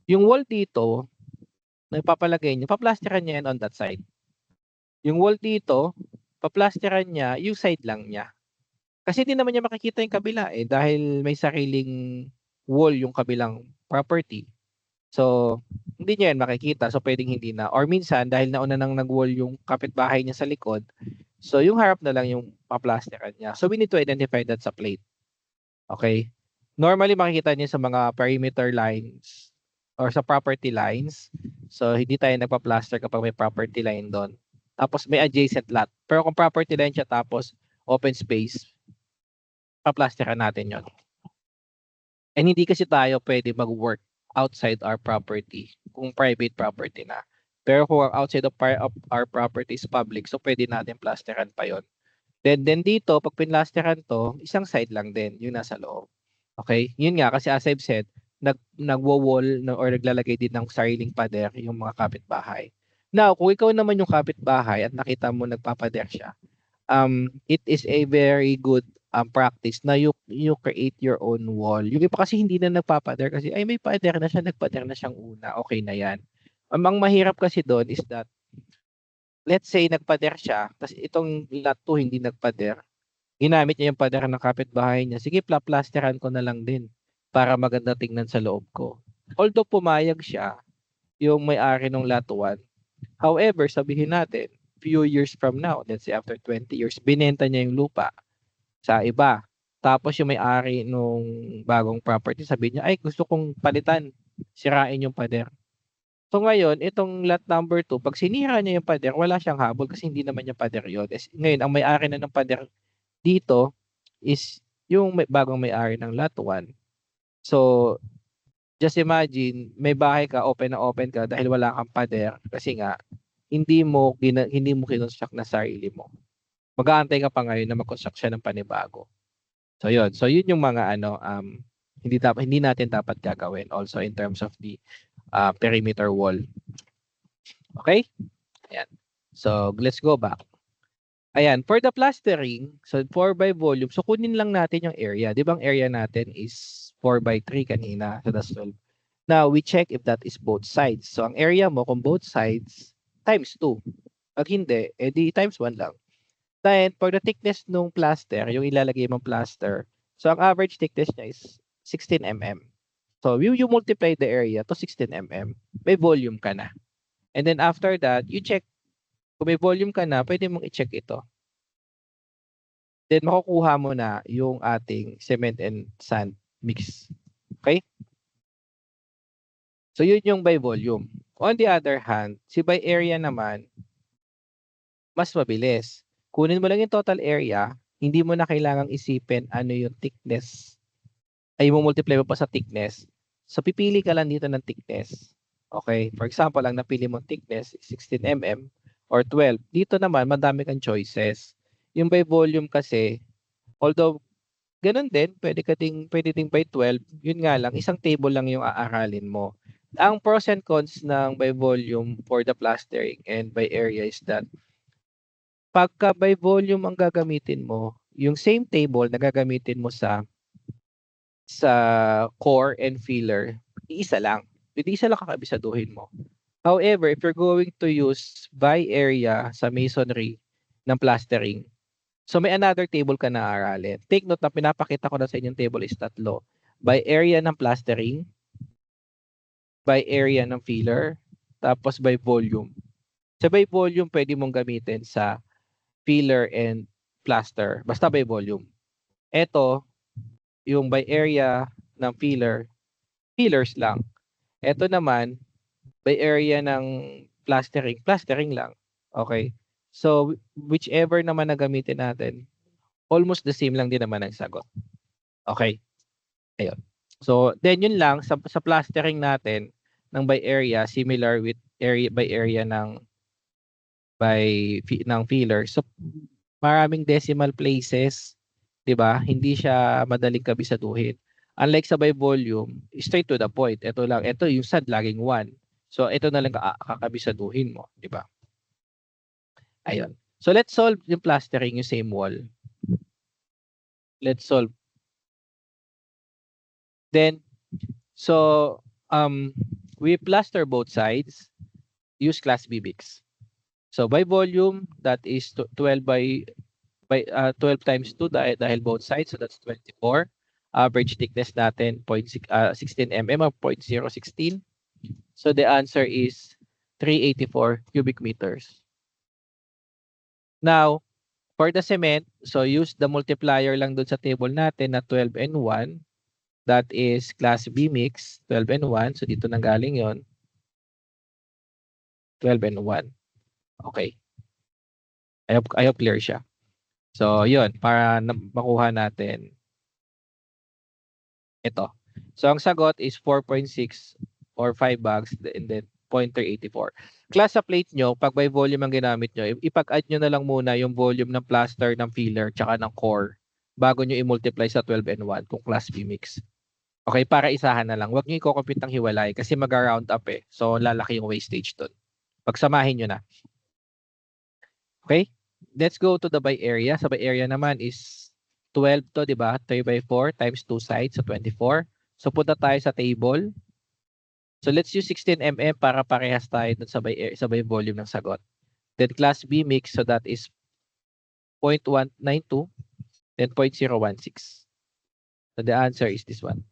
Yung wall dito, na ipapalagay niya, paplasteran niya yan on that side. Yung wall dito, paplasteran niya, yung side lang niya. Kasi hindi naman niya makikita yung kabila dahil may sariling wall yung kabilang property. So, hindi niya yan makikita. So, pwedeng hindi na. Or minsan, dahil nauna nang nag-wall yung kapitbahay niya sa likod, so yung harap na lang yung paplasteran niya. So, we need to identify that sa plate. Okay? Normally, makikita niyo sa mga perimeter lines or sa property lines. So, hindi tayo nagpa-plaster kapag may property line doon. Tapos, may adjacent lot. Pero kung property line siya tapos open space, paplasteran natin yon. And hindi kasi tayo pwede mag-work outside our property kung private property na. Pero kung outside of our property is public, so pwede natin plasteran pa yon. Then dito, pag pinlasteran to, isang side lang din, yung nasa loob. Okay? Yun nga, kasi as I've said, nagwo-wall or naglalagay din ng sariling pader yung mga kapitbahay. Now, kung ikaw naman yung kapitbahay at nakita mo nagpapader siya, it is a very good practice na you create your own wall. Yung iba kasi hindi na nagpapader kasi ay may pader na siya, nagpader na siyang una, okay na yan. Ang mahirap kasi doon is that let's say nagpader siya, tapos itong lot 2 hindi nagpader, ginamit niya yung pader ng kapitbahay niya, sige plasteran ko na lang din para maganda tingnan sa loob ko. Although pumayag siya, yung may-ari ng lot 1, however, sabihin natin, few years from now, let's say after 20 years, binenta niya yung lupa sa iba. Tapos yung may-ari nung bagong property, sabi niya, ay gusto kong palitan, sirain yung pader. So ngayon, itong lot number 2, pag sinira niya yung pader, wala siyang habol kasi hindi naman yung pader yun. Ngayon, ang may-ari na ng pader dito is yung bagong may-ari ng lot 1. So, just imagine, may bahay ka, open na open ka dahil wala kang pader kasi nga, hindi mo kinonstruct na sarili mo. Mag-aantay ka pa ngayon na mag-construct siya ng panibago. So yun. So yun yung mga hindi natin dapat gagawin also in terms of the perimeter wall. Okay? Ayan. So let's go back. Ayan, for the plastering, so 4 by volume, so kunin lang natin yung area. Di ba ang area natin is 4 by 3 kanina, so that's 12. Now, we check if that is both sides. So ang area mo, kung both sides, times 2. Pag hindi, edi times 1 lang. Then, for the thickness ng plaster, yung ilalagay mong plaster, so ang average thickness niya is 16 mm. So, you multiply the area to 16 mm, may volume ka na. And then after that, you check, kung may volume ka na, pwede mong i-check ito. Then, makukuha mo na yung ating cement and sand mix. Okay? So, yun yung by volume. On the other hand, si by area naman, mas mabilis. Kunin mo lang yung total area, hindi mo na kailangang isipin ano yung thickness. Ay mo multiply mo pa sa thickness. So pipili ka lang dito ng thickness. Okay? For example, ang napili mong thickness is 16 mm or 12. Dito naman, madami kang choices. Yung by volume kasi, although ganun din, pwede ding by 12, yun nga lang, isang table lang yung aaralin mo. Ang pros and cons ng by volume for the plastering and by area is that pagka by volume ang gagamitin mo, yung same table na gagamitin mo sa core and filler, iisa lang. Hindi isa lang kakabisaduhin mo. However, if you're going to use by area sa masonry ng plastering, so may another table ka na aralin. Take note na pinapakita ko na sa inyong table is 3. By area ng plastering, by area ng filler, tapos by volume. Sa by volume, pwede mong gamitin sa filler and plaster. Basta by volume. Ito, yung by area ng fillers lang. Ito naman, by area ng plastering lang. Okay? So, whichever naman na gamitin natin, almost the same lang din naman ang sagot. Okay? Ayun. So, then yun lang, sa plastering natin ng by area, similar with by area ng filler. So, maraming decimal places, 'di ba? Hindi siya madaling kabisaduhin. Unlike sa by volume, straight to the point. Ito lang, ito yung sad laging 1. So ito na lang kakabisaduhin mo, 'di ba? Ayun. So let's solve yung plastering, yung same wall. Let's solve. Then so we plaster both sides, use class B mix. So by volume, that is 12 by 12 times 2 dahil both sides, so that's 24. Average thickness natin 16 mm or 0.016. So the answer is 384 cubic meters. Now, for the cement, so use the multiplier lang doon sa table natin na 12 and 1. That is class B mix, 12 and 1. So dito nang galing yon, 12 and 1. Okay. I hope clear siya. So, yun, para makuha natin ito. So, ang sagot is 4.6 or 5 bags and then 0.384. Class, sa plate nyo, pag by volume ang ginamit nyo, ipag-add nyo na lang muna yung volume ng plaster, ng filler, tsaka ng core bago nyo i-multiply sa 12 and 1 kung class B mix. Okay, para isahan na lang. Huwag nyo i-compute ng hiwalay kasi mag-round up eh. So, lalaki yung wastage dun. Pagsamahin nyo na. Okay? Let's go to the by area. Sa by area naman is 12 to, di ba? 3 by 4 times 2 sides, so 24. So, punta tayo sa table. So, let's use 16 mm para parehas tayo dun sa by volume ng sagot. Then, class B mix, so that is 0.192, then 0.016. So, the answer is this one.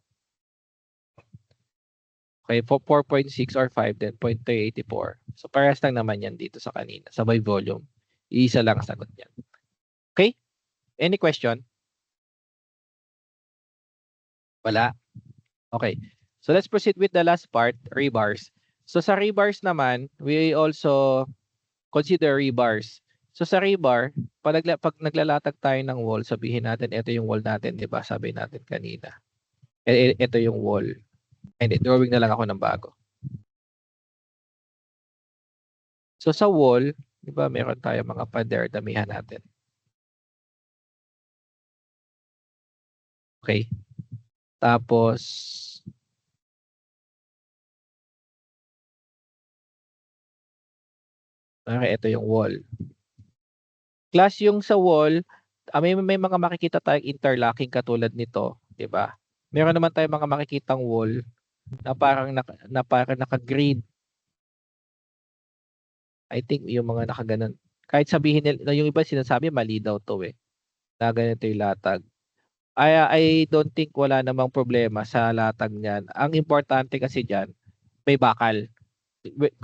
Okay, 4.6 or 5, then 0.384. So, parehas lang naman yan dito sa kanina, sa by volume. Iisa lang ang sagot niyan. Okay? Any question? Wala? Okay. So, let's proceed with the last part, rebars. So, sa rebars naman, we also consider rebars. So, sa rebar, pag naglalatag tayo ng wall, sabihin natin, ito yung wall natin, di ba? Sabi natin kanina. Ito yung wall. Hindi, drawing na lang ako ng bago. So, sa wall, di ba, meron tayo mga pader, damihan natin. Okay. Tapos, okay, ito yung wall. Class, yung sa wall, may mga makikita tayong interlocking katulad nito, di ba? Meron naman tayong mga makikitang wall na parang naka-grid. I think yung mga nakaganon. Kahit sabihin nila, yung iba sinasabi mali daw to eh. Na ganito yung latag. I don't think wala namang problema sa latag niyan. Ang importante kasi diyan, may bakal.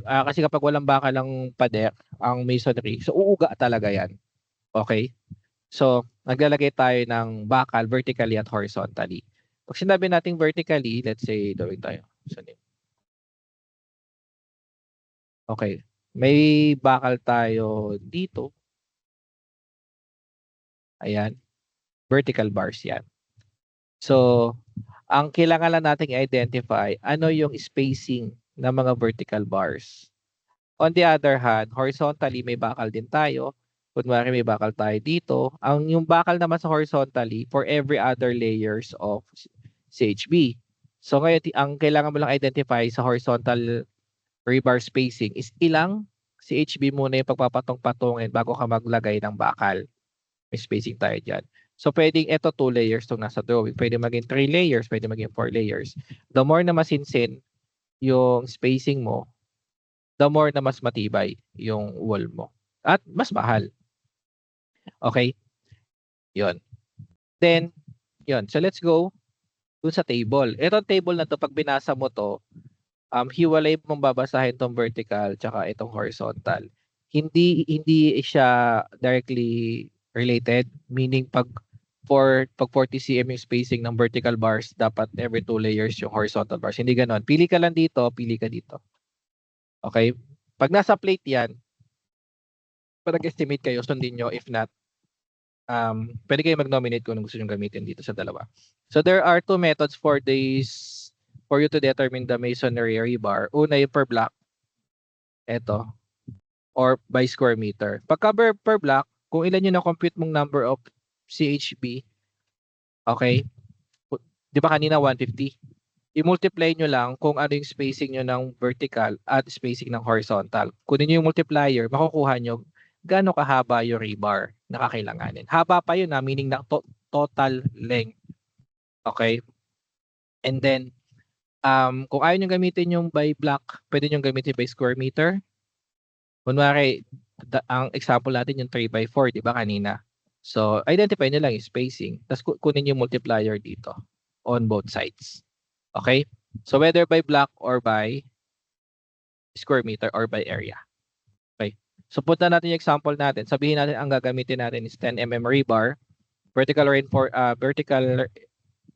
Kasi kapag walang bakal ang pader, ang masonry, so uuga talaga yan. Okay? So, naglalagay tayo ng bakal vertically at horizontally. Pag sinabi natin vertically, let's say, drawing tayo. Okay. May bakal tayo dito. Ayan. Vertical bars yan. So, ang kailangan lang nating identify, ano yung spacing ng mga vertical bars. On the other hand, horizontally, may bakal din tayo. Kunwari may bakal tayo dito. Yung bakal naman sa horizontally for every other layers of CHB. So ngayon, ang kailangan mo lang identify sa horizontal rebar spacing is ilang CHB muna yung pagpapatong-patungin bago ka maglagay ng bakal. May spacing tayo dyan. So pwedeng ito 2 layers itong nasa drawing. Pwede maging 3 layers, pwede maging 4 layers. The more na masinsin yung spacing mo, the more na mas matibay yung wall mo. At mas mahal. Okay? Yun. Then, yun. So let's go dun sa table. Itong table na to, pag binasa mo to, hiwalay mong babasahin tong vertical tsaka itong horizontal. Hindi siya directly related, meaning pag 40 cm yung spacing ng vertical bars, dapat every 2 layers yung horizontal bars. Hindi ganoon. Pili ka lang dito, pili ka dito. Okay? Pag nasa plate yan, pag nag-estimate kayo, sundin nyo. If not, pwede kayo mag-nominate kung gusto nyo gamitin dito sa dalawa. So there are 2 methods for this, for you to determine the masonry rebar. Una yung per block. Ito. Or by square meter. Pagka per block, kung ilan yung na-compute mong number of CHB, okay? Di ba kanina 150? I-multiply nyo lang kung ano yung spacing nyo ng vertical at spacing ng horizontal. Kunin nyo yung multiplier, makukuha nyo gaano kahaba yung rebar na kakailanganin. Haba pa yun, meaning na total length. Okay? And then, kung ayaw nyo gamitin yung by block, pwede nyo gamitin by square meter. Kunwari, ang example natin yung 3 by 4, di ba kanina? So, identify nyo lang yung spacing. Tapos kunin yung multiplier dito on both sides. Okay? So, whether by block or by square meter or by area. Okay? So, punta natin yung example natin. Sabihin natin ang gagamitin natin is 10 mm rebar. Vertical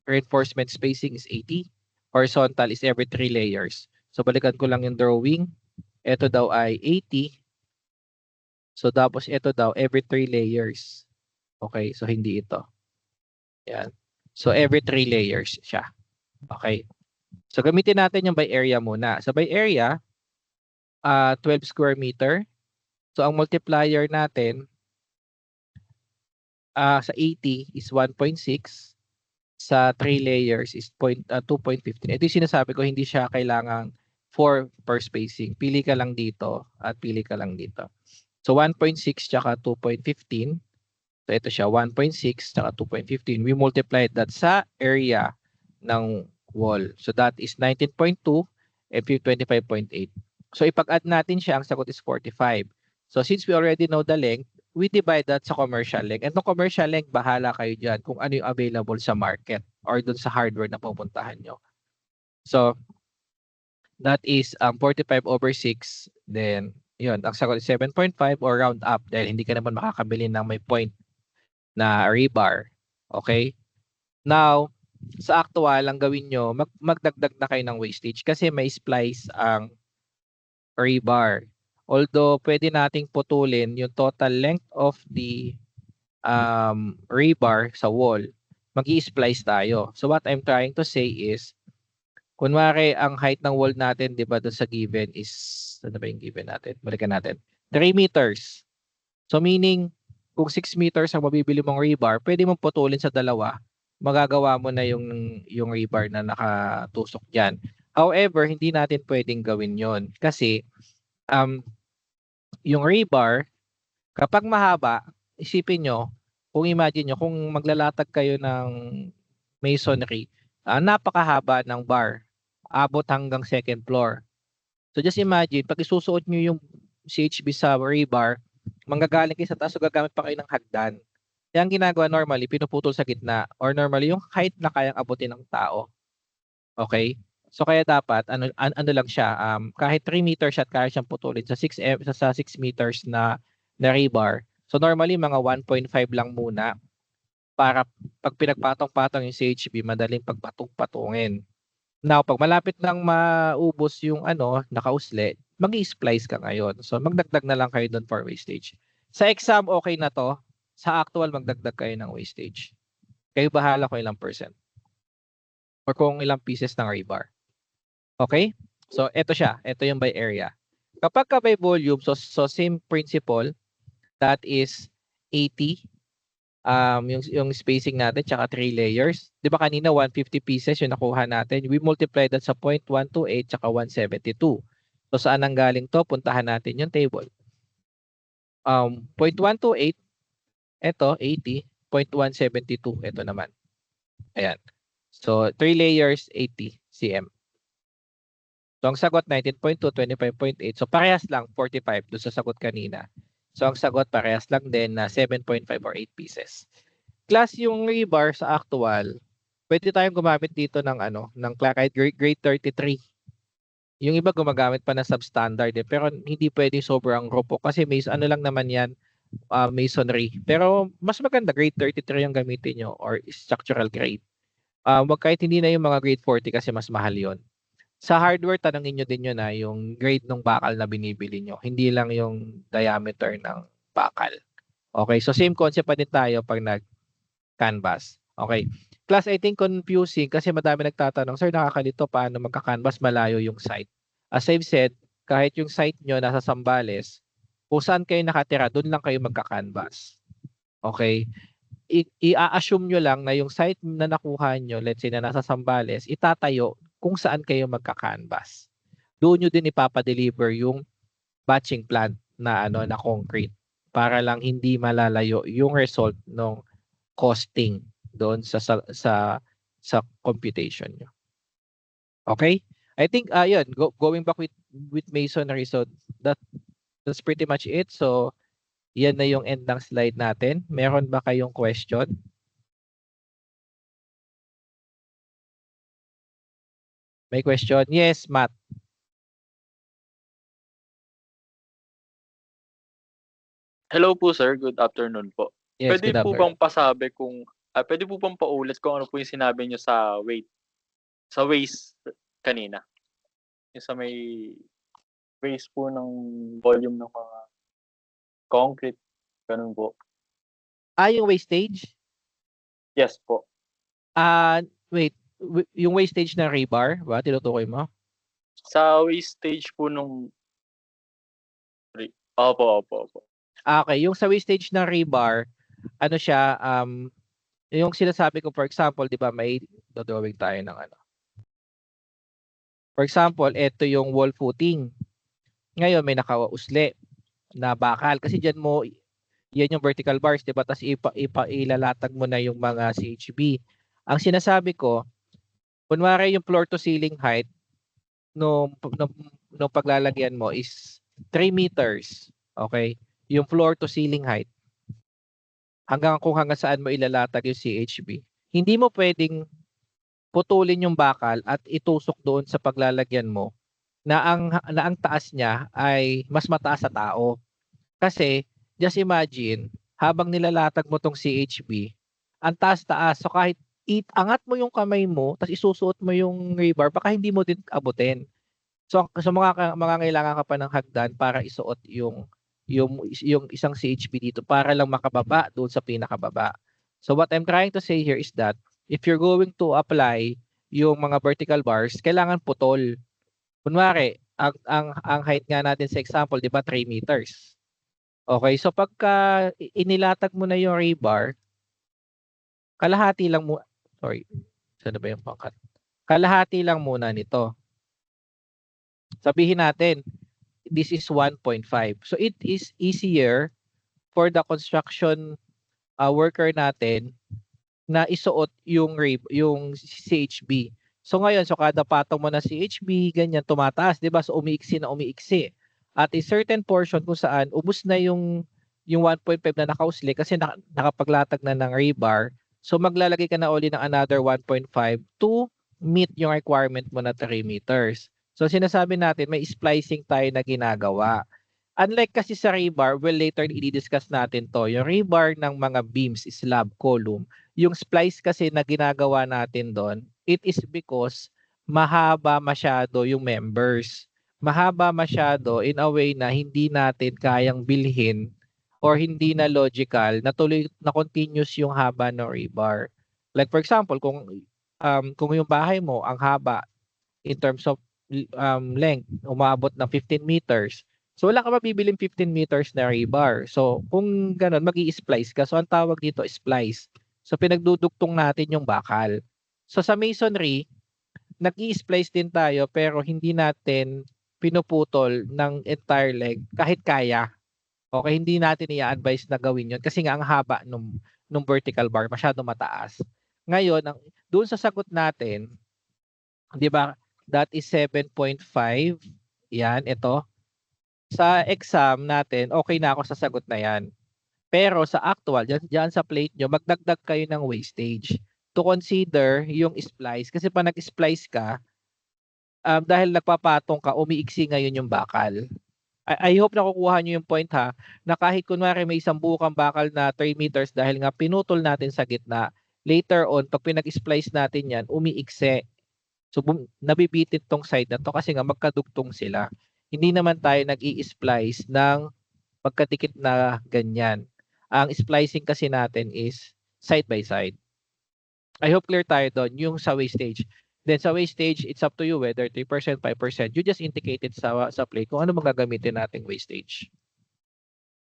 reinforcement spacing is 80. Horizontal is every 3 layers. So, balikan ko lang yung drawing. Ito daw ay 80. So, tapos ito daw every 3 layers. Okay? So, hindi ito. Yan. So, every 3 layers siya. Okay? So, gamitin natin yung by area muna. Sa by area, 12 square meter. So ang multiplier natin sa 80 is 1.6. Sa 3 layers is 2.15. Ito yung sinasabi ko, hindi siya kailangang 4 per spacing. Pili ka lang dito at pili ka lang dito. So 1.6 tsaka 2.15. So ito siya, 1.6 tsaka 2.15. We multiplied that sa area ng wall. So that is 19.2 and 25.8. So ipag-add natin siya, ang sagot is 45. So since we already know the length, we divide that sa commercial length. And the commercial length, bahala kayo dyan kung ano yung available sa market or dun sa hardware na pupuntahan nyo. So that is 45 over 6. Then, yun, ang sagot is 7.5 or round up dahil hindi ka naman makakabili ng may point na rebar. Okay? Now, sa actual, ang gawin nyo, magdagdag na kayo ng wastage kasi may splice ang rebar. Although, pwede nating putulin yung total length of the rebar sa wall, mag-i-splice tayo. So, what I'm trying to say is, kunwari, ang height ng wall natin, di ba, doon sa given is, ano ba yung given natin? Balikan natin. 3 meters. So, meaning, kung 6 meters ang mabibili mong rebar, pwede mong putulin sa dalawa, magagawa mo na yung rebar na nakatusok dyan. However, hindi natin pwedeng gawin yon kasi yung rebar, kapag mahaba, isipin nyo, kung imagine nyo, kung maglalatag kayo ng masonry, napakahaba ng bar, abot hanggang second floor. So just imagine, pag isusuot nyo yung CHB sa rebar, manggagaling kayo sa taas, so gagamit pa kayo ng hagdan. Kaya ang ginagawa normally, pinuputol sa gitna or normally yung height na kayang abutin ng tao. Okay? So kaya dapat ano lang siya, kahit 3 meters at kaya siyang putulin sa 6 meters na rebar. So normally mga 1.5 lang muna para pag pinagpatong-patong yung CHB, madaling pagpatong-patungin. Now, pag malapit nang maubos yung nakausli, mag-i-splice ka ngayon. So magdagdag na lang kayo doon for wastage. Sa exam, okay na to. Sa actual, magdagdag kayo ng wastage. Kayo bahala kung ilang percent. Or kung ilang pieces ng rebar. Okay? So, ito siya. Ito yung by area. Kapag ka by volume, so same principle, that is 80. Yung spacing natin, tsaka 3 layers. Di ba kanina, 150 pieces yung nakuha natin. We multiply that sa 0.128 tsaka 172. So, saan ang galing to? Puntahan natin yung table. 0.128, ito, 80. 0.172, ito naman. Ayan. So, 3 layers, 80 cm. So, ang sagot 19.2, 25.8. So, parehas lang 45 doon sa sagot kanina. So, ang sagot parehas lang din na 7.5 or 8 pieces. Class yung rebar sa actual, pwede tayong gumamit dito ng ng kahit grade 33. Yung iba gumagamit pa ng substandard pero hindi pwede sobrang grupo kasi may lang naman yan, masonry. Pero mas maganda grade 33 yung gamitin nyo or structural grade. Wag kahit hindi na yung mga grade 40 kasi mas mahal yon. Sa hardware, tanongin nyo din yun yung grade ng bakal na binibili nyo. Hindi lang yung diameter ng bakal. Okay, so same concept pa din tayo pag nag-canvas. Okay. Class, I think confusing kasi madami nagtatanong, sir, nakakalito paano magka-canvas malayo yung site. As I've said, kahit yung site nyo nasa Zambales, kung saan kayo nakatira, doon lang kayo magka-canvas. Okay? I-assume nyo lang na yung site na nakuha nyo, let's say na nasa Zambales, itatayo kung saan kayo magka-canvas. Doon nyo din ipapadeliver yung batching plant na na concrete para lang hindi malalayo yung result ng costing doon sa computation nyo. Okay? I think yun, going back with masonry, so that's pretty much it. So yan na yung end ng slide natin. Meron ba kayong question? May question? Yes, Matt. Hello po sir, good afternoon po. Yes, Pwede good po bang afternoon. pwede po bang paulit kung ano po yung sinabi niyo sa waste kanina? Yung sa may waste po ng volume ng mga concrete, ganun po. Yung wastage? Yes po. Wait, yung wastage ng rebar, ba? Tinutukoy mo? Sa wastage po nung Opo. Okay, yung sa wastage ng rebar, ano siya, yung sinasabi ko for example, 'di ba may drawing tayo ng ano. For example, ito yung wall footing. Ngayon may nakausli na bakal kasi diyan mo yan yung vertical bars, 'di ba? Tapos ilalatag mo na yung mga CHB. Ang sinasabi ko, kunwari yung floor to ceiling height nung paglalagyan mo is 3 meters. Okay? Yung floor to ceiling height hanggang saan mo ilalatag yung CHB. Hindi mo pwedeng putulin yung bakal at itusok doon sa paglalagyan mo na ang taas niya ay mas mataas sa tao. Kasi just imagine habang nilalatag mo tong CHB, ang taas-taas. So kahit angat mo yung kamay mo tapos isusuot mo yung rebar, baka hindi mo din abutin. So mangangailangan ka pa ng hagdan para isuot yung isang CHP dito para lang makababa doon sa pinakababa. So what I'm trying to say here is that if you're going to apply yung mga vertical bars, kailangan putol. Kunwari, ang height nga natin sa example, 'di ba, 3 meters. Okay, so pagka inilatag mo na yung rebar, kalahati lang mo sorry, saan na ba yung pangkat? Kalahati lang muna nito. Sabihin natin, this is 1.5. So it is easier for the construction worker natin na isuot yung CHB. So ngayon, so kada patong mo na CHB, ganyan tumataas, 'di ba? So umiiksi na umiiksi. At a certain portion kung saan ubos na yung 1.5 na nakausli kasi nakapaglatag na ng rebar. So maglalagay ka na uli ng another 1.5 to meet yung requirement mo na 3 meters. So sinasabi natin may splicing tayo na ginagawa. Unlike kasi sa rebar, well later i-discuss natin to. Yung rebar ng mga beams, slab, column, yung splice kasi na ginagawa natin doon, it is because mahaba masyado yung members. Mahaba masyado in a way na hindi natin kayang bilhin or hindi na logical na tuloy na continuous yung haba ng rebar. Like for example, kung yung bahay mo ang haba in terms of length, umabot ng 15 meters. So wala ka mabibiling 15 meters na rebar. So kung ganun, magi-splice ka. So ang tawag dito splice. So pinagdudugtong natin yung bakal. So sa masonry, nag-i-splice din tayo pero hindi natin pinuputol ng entire leg kahit kaya. Okay, hindi natin i-advise na gawin 'yon kasi nga ang haba nung vertical bar masyado mataas. Ngayon, doon sa sagot natin, 'di ba? That is 7.5. Yan, ito. Sa exam natin, okay na ako sa sagot na 'yan. Pero sa actual, diyan sa plate nyo, magdagdag kayo ng wastage to consider yung splice. Kasi pa nag-splice ka, dahil nagpapatong ka, umiiksi ngayon yung bakal. I hope nakukuha nyo yung point ha, na kahit kunwari may isang bukang bakal na 3 meters dahil nga pinutol natin sa gitna, later on, pag pinag-splice natin yan, umiiksi. So nabibitin tong side na to kasi nga magkadugtong sila. Hindi naman tayo nag-i-splice ng magkadikit na ganyan. Ang splicing kasi natin is side by side. I hope clear tayo doon yung sa wastage. Then sa wastage, it's up to you whether 3%, 5%. You just indicate it sa plate kung ano bang gagamitin nating wastage.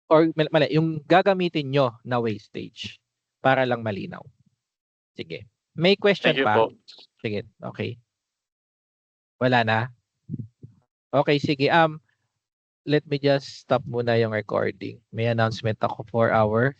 Or mali, yung gagamitin nyo na wastage para lang malinaw. Sige. May question Thank you pa? po. Sige, okay. Wala na? Okay, sige. Let me just stop muna yung recording. May announcement ako for our